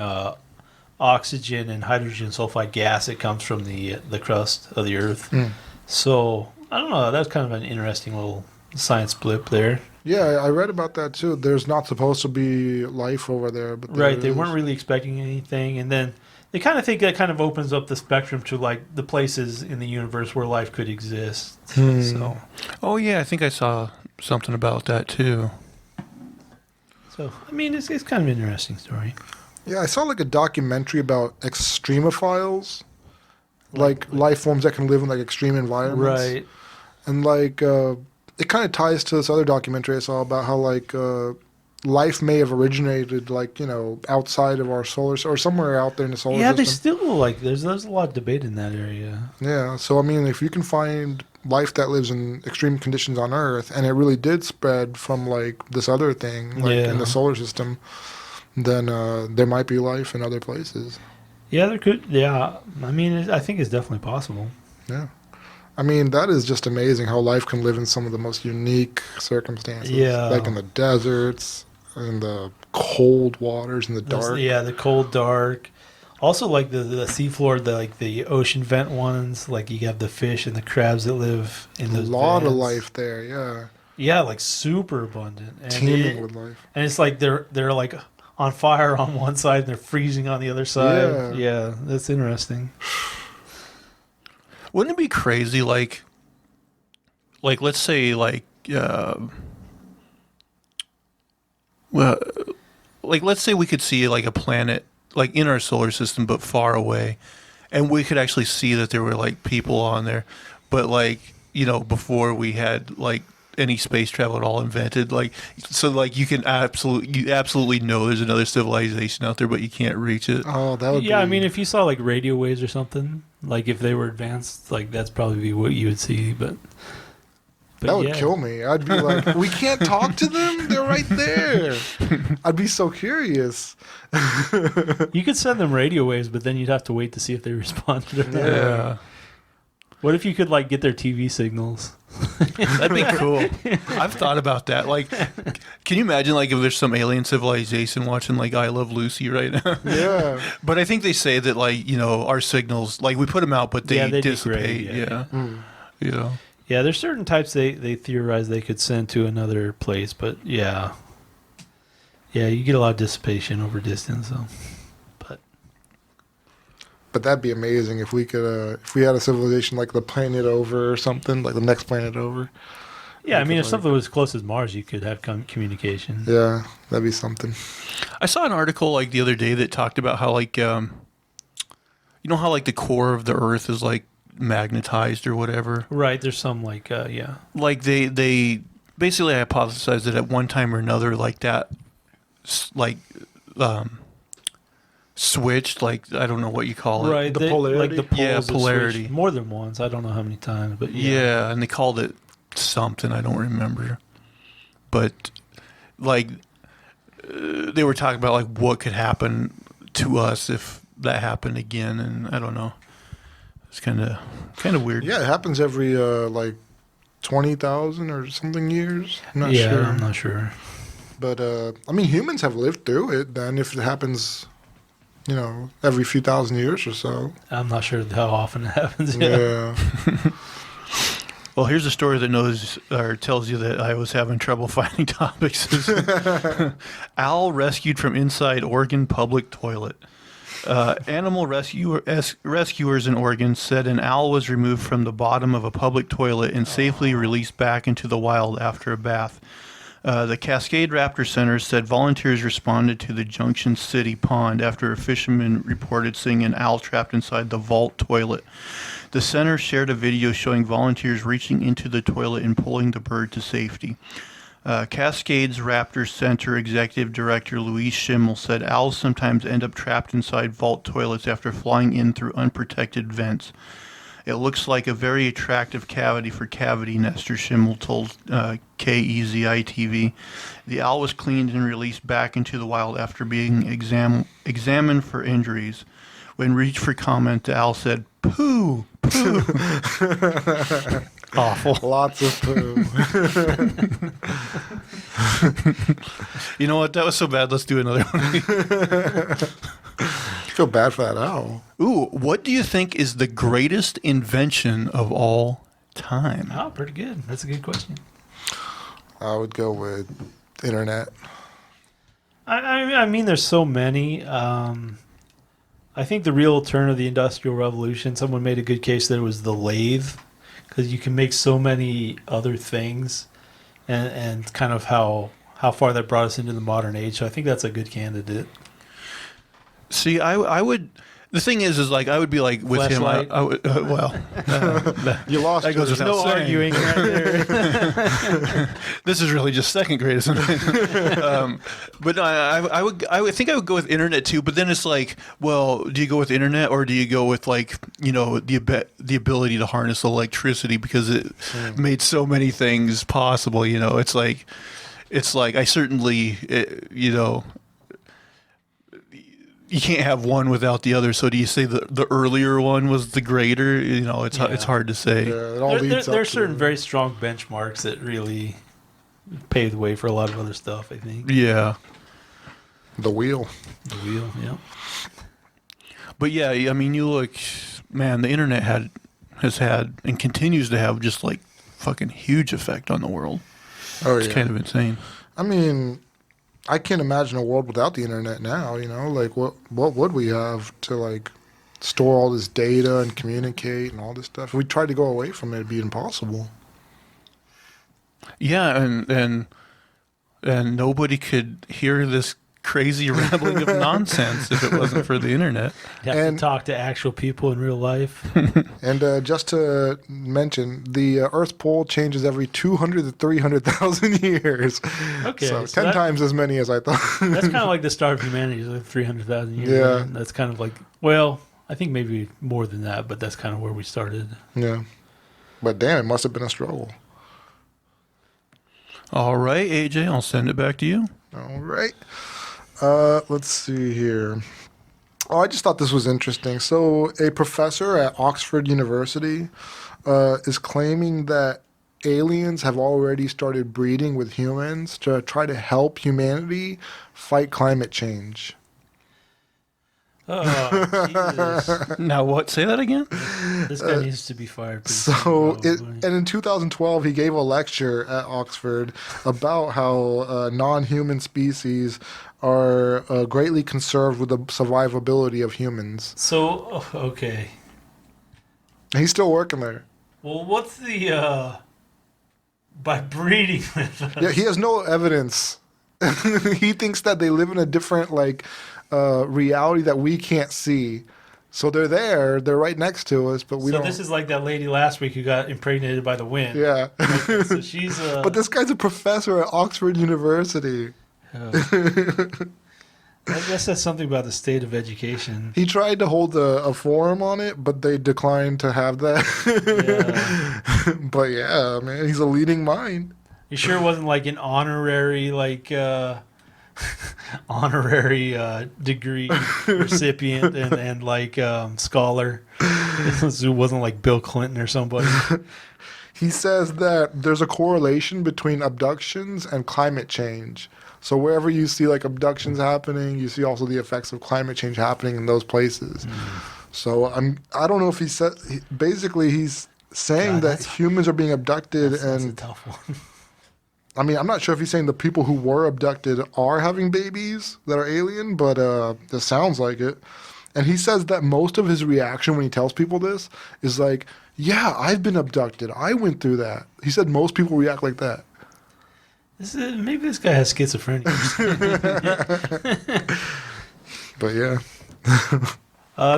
oxygen and hydrogen sulfide gas that comes from the crust of the Earth. So I don't know. That's kind of an interesting little science blip there. Yeah, I read about that too. There's not supposed to be life over there, but right, they weren't really expecting anything, and then. They kind of think that kind of opens up the spectrum to the places in the universe where life could exist. So, oh yeah, I think I saw something about that too. So it's kind of an interesting story. Yeah, I saw a documentary about extremophiles, life forms that can live in extreme environments. Right. And it kind of ties to this other documentary I saw about how life may have originated outside of our solar or somewhere out there in the solar system. Yeah, they still there's a lot of debate in that area. Yeah, so if you can find life that lives in extreme conditions on Earth, and it really did spread from this other thing in the solar system, then there might be life in other places. Yeah, there could. Yeah, I think it's definitely possible. Yeah. That is just amazing how life can live in some of the most unique circumstances. Yeah. Like in the deserts, in the cold waters, in the dark. Yeah, the cold, dark. Also, the seafloor, the ocean vent ones. You have the fish and the crabs that live in those A lot vents. of life there, yeah. Yeah, super abundant. And teeming with life. And it's they're on fire on one side and they're freezing on the other side. Yeah, that's interesting. Wouldn't it be crazy, let's say, let's say we could see a planet in our solar system but far away, and we could actually see that there were people on there, but before we had any space travel at all invented, you can absolutely know there's another civilization out there, but you can't reach it. Oh, that would be... if you saw radio waves or something, if they were advanced, that's probably what you would see, but that would kill me. I'd be we can't talk to them? They're right there. I'd be so curious. You could send them radio waves, but then you'd have to wait to see if they responded or not. Yeah. What if you could like get their TV signals? That'd be cool. I've thought about that. Like, can you imagine like if there's some alien civilization watching like I Love Lucy right now? Yeah. But I think they say that like our signals, like we put them out, but they dissipate. degrade, Yeah. Mm. Yeah, there's certain types they theorize they could send to another place, but yeah, you get a lot of dissipation over distance. So, But that'd be amazing if we could, if we had a civilization like the planet over or something, like the next planet over. yeah, I mean, if something was as close as Mars, you could have communication. Yeah, that'd be something. I saw an article like the other day that talked about how like how like the core of the Earth is like magnetized or whatever. Right, there's some like Like they basically hypothesized that at one time or another like that like switched, like I don't know what you call it. right, The polarity? like the poles Yeah, have polarity. switched more than once. I don't know how many times, but Yeah, and they called it something I don't remember. But like they were talking about like what could happen to us if that happened again, and I don't know. It's kind of weird. Yeah, it happens every like 20,000 or something years. I'm not yeah, sure. I'm not sure. But I mean, humans have lived through it. Then if it happens, every few thousand years or so. I'm not sure how often it happens. Yeah. Well, here's a story that tells you that I was having trouble finding topics. Owl rescued from inside Oregon public toilet. Animal rescuers in Oregon said an owl was removed from the bottom of a public toilet and safely released back into the wild after a bath. The Cascade Raptor Center said volunteers responded to the Junction City pond after a fisherman reported seeing an owl trapped inside the vault toilet. The center shared a video showing volunteers reaching into the toilet and pulling the bird to safety. Cascades Raptor Center Executive Director Louise Schimmel said owls sometimes end up trapped inside vault toilets after flying in through unprotected vents. It looks like a very attractive cavity for cavity nesters, Schimmel told KEZI-TV. The owl was cleaned and released back into the wild after being examined for injuries. When reached for comment, the owl said, "Poo, poo." Awful. Lots of poo. You know what? That was so bad. Let's do another one. Feel bad for that owl. Ooh, what do you think is the greatest invention of all time? Oh, pretty good. That's a good question. I would go with internet. I mean, there's so many. I think the real turn of the Industrial Revolution, someone made a good case that it was the lathe, because you can make so many other things, and kind of how far that brought us into the modern age. So I think that's a good candidate. See, I would. The thing is like I would be like with Flashlight. him. I would, You lost. that goes without No saying. arguing right there. This is really just second greatest. But I would think I would go with internet too. But then it's like, well, do you go with internet or do you go with like the ability to harness electricity because it made so many things possible? It's like I certainly you can't have one without the other. So do you say the earlier one was the greater? It's hard to say. Yeah, it all leads up There's to certain it. very strong benchmarks that really paved the way for a lot of other stuff, I think. Yeah. The wheel. The wheel, yeah. But yeah, I mean, you look, man, the internet has had and continues to have just like fucking huge effect on the world. Oh, It's yeah. kind of insane. I mean, I can't imagine a world without the internet now, Like, what would we have to, like, store all this data and communicate and all this stuff? If we tried to go away from it, it'd be impossible. Yeah, and nobody could hear this crazy rambling of nonsense if it wasn't for the internet. You have And- to talk to actual people in real life. And just to mention, the Earth's pole changes every 200 to 300,000 years. Okay, So so 10 times as many as I thought. That's kind of like the start of humanity, like 300,000 years. Yeah. Right? That's kind of like, well, I think maybe more than that, but that's kind of where we started. Yeah. But damn, it must have been a struggle. All right, AJ, I'll send it back to you. All right. Let's see here. Oh, I just thought this was interesting. So, a professor at Oxford University is claiming that aliens have already started breeding with humans to try to help humanity fight climate change. Oh, Jesus. Now what? Say that again? This guy needs to be fired pretty So, soon, it, probably. and in 2012, he gave a lecture at Oxford about how non-human species are greatly conserved with the survivability of humans. So, okay. And he's still working there. Well, what's the, by breeding with us? Yeah, he has no evidence. He thinks that they live in a different reality that we can't see. So they're there, they're right next to us, but we So don't. this is like that lady last week who got impregnated by the wind. Yeah. Okay, so she's But this guy's a professor at Oxford University. I guess that's something about the state of education. He tried to hold a forum on it, but they declined to have that. Yeah. But yeah, man, he's a leading mind. You sure it wasn't like an honorary honorary degree recipient and like scholar? It wasn't like Bill Clinton or somebody. He says that there's a correlation between abductions and climate change. So wherever you see like abductions happening, you see also the effects of climate change happening in those places. So I don't know if he said basically he's saying that humans are being abducted That's a and tough one. I mean, I'm not sure if he's saying the people who were abducted are having babies that are alien, but it sounds like it. And he says that most of his reaction when he tells people this is like, yeah, I've been abducted. I went through that. He said most people react like that. Maybe this guy has schizophrenia. But yeah.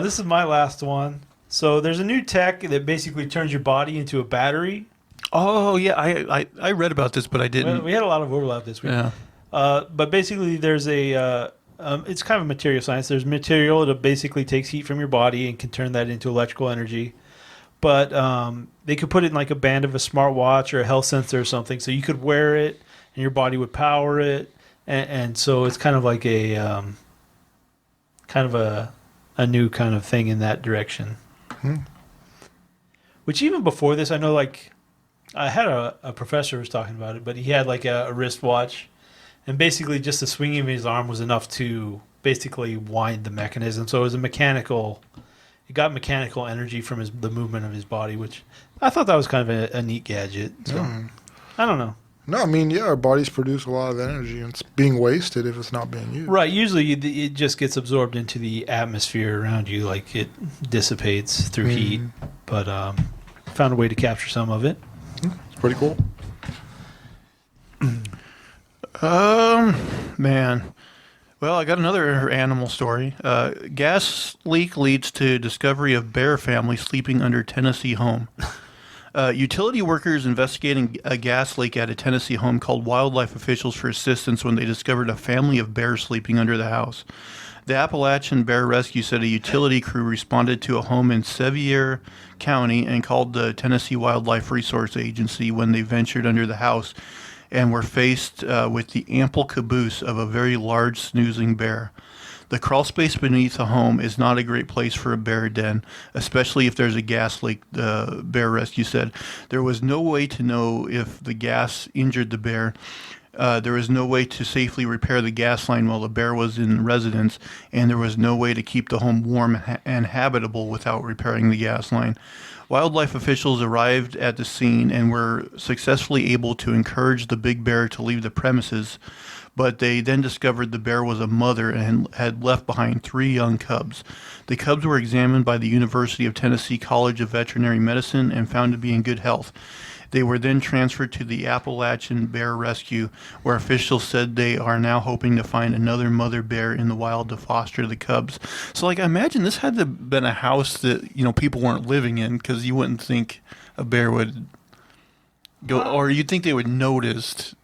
This is my last one. So there's a new tech that basically turns your body into a battery. Oh yeah, I read about this, but I didn't. We had a lot of overlap this week. Yeah. But basically, there's it's kind of material science. There's material that basically takes heat from your body and can turn that into electrical energy. But they could put it in like a band of a smartwatch or a health sensor or something, so you could wear it and your body would power it. And so it's kind of like a new kind of thing in that direction. Which even before this, I know like I had a professor who was talking about it, but he had like a wristwatch, and basically just the swinging of his arm was enough to basically wind the mechanism. So it was it got mechanical energy from the movement of his body, which I thought that was kind of a neat gadget. So I don't know. No, I mean, yeah, our bodies produce a lot of energy, and it's being wasted if it's not being used. Right. Usually it just gets absorbed into the atmosphere around you, like it dissipates through heat. But found a way to capture some of it. It's pretty cool. Man. Well, I got another animal story. Gas leak leads to discovery of bear family sleeping under Tennessee home. Utility workers investigating a gas leak at a Tennessee home called wildlife officials for assistance when they discovered a family of bears sleeping under the house. The Appalachian Bear Rescue said a utility crew responded to a home in Sevier County and called the Tennessee Wildlife Resource Agency when they ventured under the house and were faced with the ample caboose of a very large snoozing bear. The crawl space beneath the home is not a great place for a bear den, especially if there's a gas leak, the Bear Rescue said. There was no way to know if the gas injured the bear. There was no way to safely repair the gas line while the bear was in residence, and there was no way to keep the home warm and habitable without repairing the gas line. Wildlife officials arrived at the scene and were successfully able to encourage the big bear to leave the premises, but they then discovered the bear was a mother and had left behind 3 young cubs. The cubs were examined by the University of Tennessee College of Veterinary Medicine and found to be in good health. They were then transferred to the Appalachian Bear Rescue, where officials said they are now hoping to find another mother bear in the wild to foster the cubs. So, like, I imagine this had to have been a house that, people weren't living in, because you wouldn't think a bear would go, or you'd think they would notice.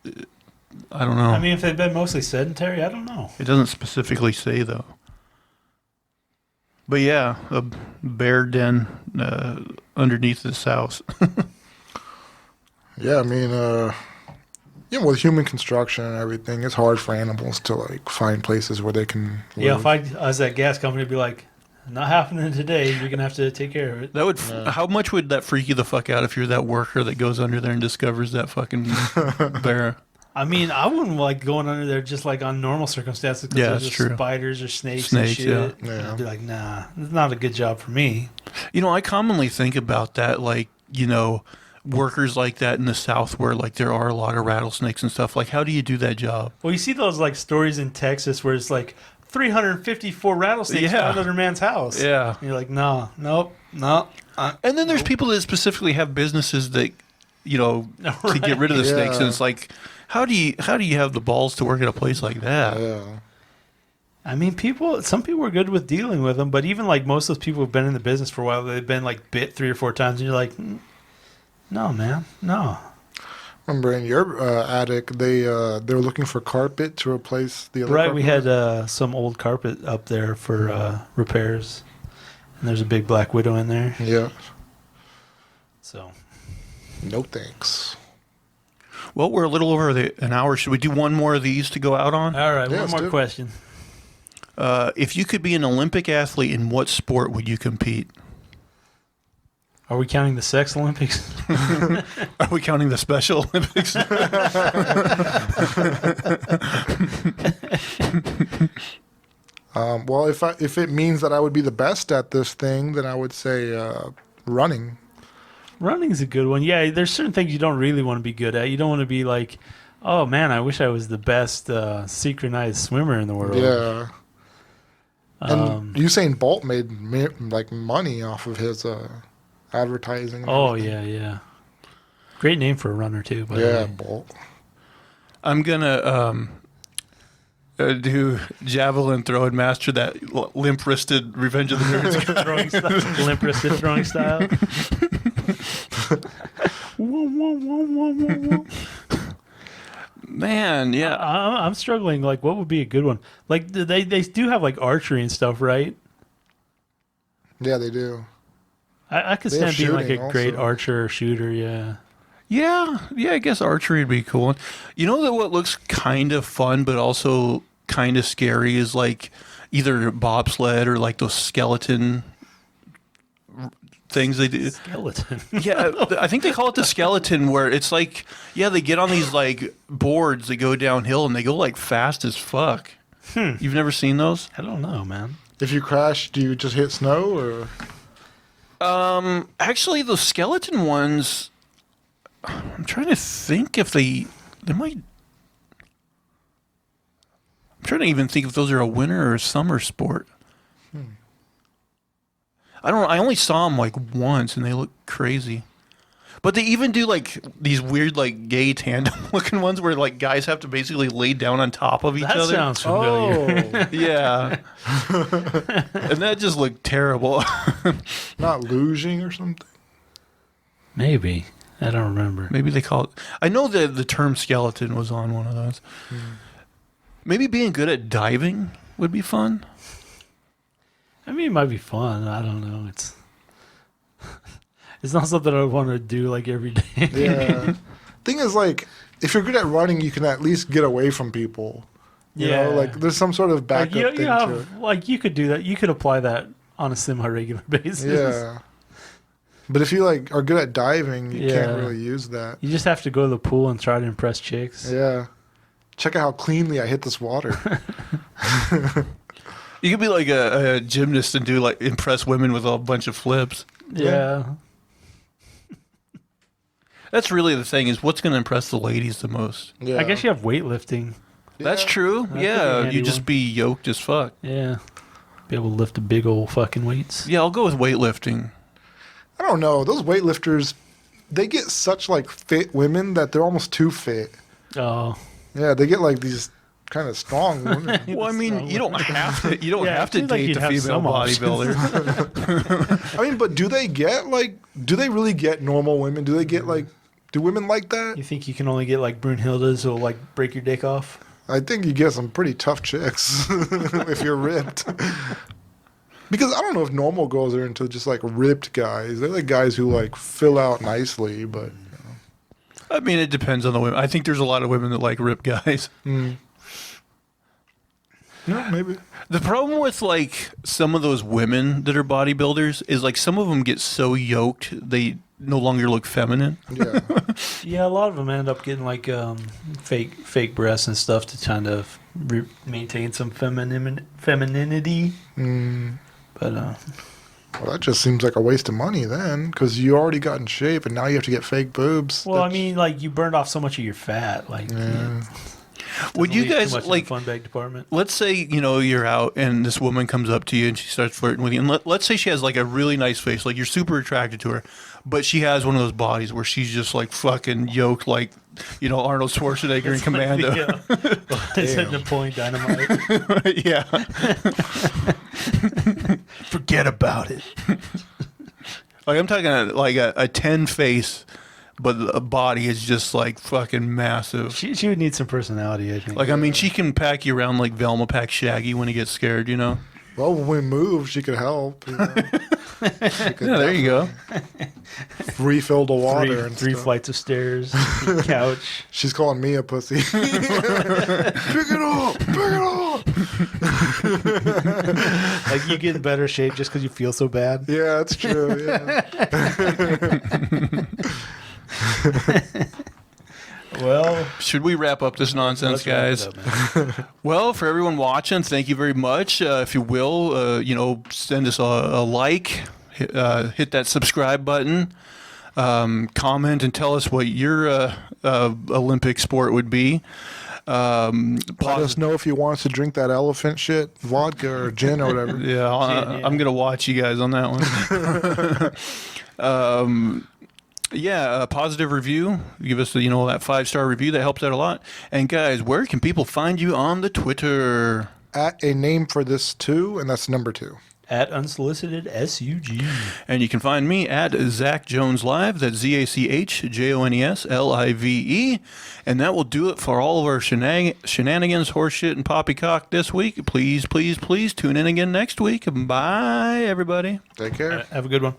I don't know. I mean, if they've been mostly sedentary, I don't know. It doesn't specifically say, though. But yeah, a bear den underneath this house. Yeah, I mean, with human construction and everything, it's hard for animals to like find places where they can live. Yeah, if I was that gas company, I'd be like, not happening today. You're going to have to take care of it. That would. How much would that freak you the fuck out if you're that worker that goes under there and discovers that fucking bear? I mean, I wouldn't like going under there just like on normal circumstances because there's that's just true. spiders or snakes and shit. Yeah. I'd be like, nah, it's not a good job for me. You know, I commonly think about that, like, you know, workers like that in the South where, like, there are a lot of rattlesnakes and stuff. Like, how do you do that job? Well, you see those like stories in Texas where it's like 354 rattlesnakes found under a man's house. Yeah. And you're like, no, nope, no. And then there's people that specifically have businesses that, you know, to get rid of the snakes. And it's like, how do you have the balls to work at a place like that? Yeah. I mean, some people are good with dealing with them, but even like most of those people who've been in the business for a while, they've been like bit 3 or 4 times, and you're like, no, man, no. Remember in your attic, they were looking for carpet to replace the other. Right, carpet? we had some old carpet up there for repairs, and there's a big black widow in there. Yeah. So, No thanks. Well, we're a little over an hour. Should we do one more of these to go out on? all right, Yeah, one let's more do it. question. If you could be an Olympic athlete, in what sport would you compete? Are we counting the sex Olympics? Are we counting the Special Olympics? Well, if it means that I would be the best at this thing, then I would say running. Running's a good one. Yeah, there's certain things you don't really want to be good at. You don't want to be like, oh man, I wish I was the best synchronized swimmer in the world. Yeah. And Usain Bolt made like money off of his advertising. and Oh everything. yeah. Great name for a runner too. By the Yeah, way. Bolt. I'm gonna do javelin throw and master that limp-wristed Revenge of the Nerds. Throwing style, limp-wristed throwing style. Man, yeah. I'm struggling. Like, what would be a good one? Like, they do have like archery and stuff, right? Yeah, they do. I could They have stand being like a shooting great also. archer or shooter. Yeah. Yeah, I guess archery would be a cool one. You know that what looks kind of fun but also kind of scary is like either bobsled or like those skeleton things they do. Skeleton. Yeah, I think they call it the skeleton, where it's like, yeah, they get on these like boards that go downhill and they go like fast as fuck. You've never seen those? I don't know, man. If you crash, do you just hit snow or? Actually, those skeleton ones, I'm trying to think if they might. I'm trying to even think if those are a winter or a summer sport. I don't know. I only saw them like once, and they look crazy. But they even do like these weird, like gay tandem looking ones where like guys have to basically lay down on top of each That other. sounds familiar. Oh, Yeah, and that just looked terrible. not luging or something. Maybe. I don't remember. Maybe they call it. I know that the term skeleton was on one of those. Maybe being good at diving would be fun. I mean, it might be fun. I don't know. It's not something I want to do like every day. Yeah. Thing is, like, if you're good at running, you can at least get away from people. You know, like there's some sort of backup Like, thing to it. like you could do that. You could apply that on a semi-regular basis. Yeah. But if you like are good at diving, you Yeah. can't really use that. You just have to go to the pool and try to impress chicks. Yeah. Check out how cleanly I hit this water. You could be like a gymnast and do like impress women with a bunch of flips. Yeah. That's really the thing, is what's going to impress the ladies the most. Yeah. I guess you have weightlifting. That's Yeah. true. That could be a Yeah, handy you just one. be yoked as fuck. Yeah. Be able to lift a big old fucking weights. Yeah, I'll go with weightlifting. I don't know. Those weightlifters, they get such like fit women that they're almost too fit. Oh. Yeah, they get like these kind of strong women. Well, I mean, you don't have to. You don't Yeah, have it to seems like date you'd the have female some options. bodybuilder. I mean, but do they get like? Do they really get normal women? Do they get like? Do women like that? You think you can only get like Brunhildes who'll like break your dick off? I think you get some pretty tough chicks if you're ripped. Because I don't know if normal girls are into just like ripped guys. They're like guys who like fill out nicely, but I mean, it depends on the women. I think there's a lot of women that like ripped guys. Yeah, maybe. The problem with like some of those women that are bodybuilders is like some of them get so yoked they no longer look feminine. Yeah. Yeah, a lot of them end up getting like fake breasts and stuff to kind of maintain some femininity. But Well, that just seems like a waste of money then, because you already got in shape and now you have to get fake boobs. well, I mean, like you burned off so much of your fat, like. Yeah. Would you Doesn't leave guys too much in like? the fun bag department? Let's say you're out and this woman comes up to you and she starts flirting with you, and let's say she has like a really nice face, like you're super attracted to her, but she has one of those bodies where she's just like fucking yoked, like Arnold Schwarzenegger in Commando. Is it Napoleon Dynamite? Yeah. Forget about it. Like I'm talking like a 10 face, but the body is just like fucking massive. She would need some personality, I think. Like I mean, she can pack you around like Velma packs Shaggy when he gets scared. Well, when we move, she could help. She could Yeah, there you go. refill the water and three stuff. flights of stairs, couch. She's calling me a pussy. Pick it up! Pick it up! Like you get in better shape just because you feel so bad. Yeah, that's true. Yeah. Well, Should we wrap up this nonsense, let's guys? wrap it up, man. Well, for everyone watching, thank you very much. If you will, send us a like, hit that subscribe button, comment, and tell us what your Olympic sport would be. Let us know if you want us to drink that elephant shit, vodka or gin or whatever. Yeah, I'm gonna watch you guys on that one. A positive review. Give us that 5-star review. That helps out a lot. And guys, where can people find you on the Twitter? At a name for this too, and that's number 2. At unsolicited SUG. And you can find me at Zach Jones Live. That's ZachJonesLive. And that will do it for all of our shenanigans, horseshit, and poppycock this week. Please, please, please tune in again next week. Bye, everybody. Take care. Have a good one.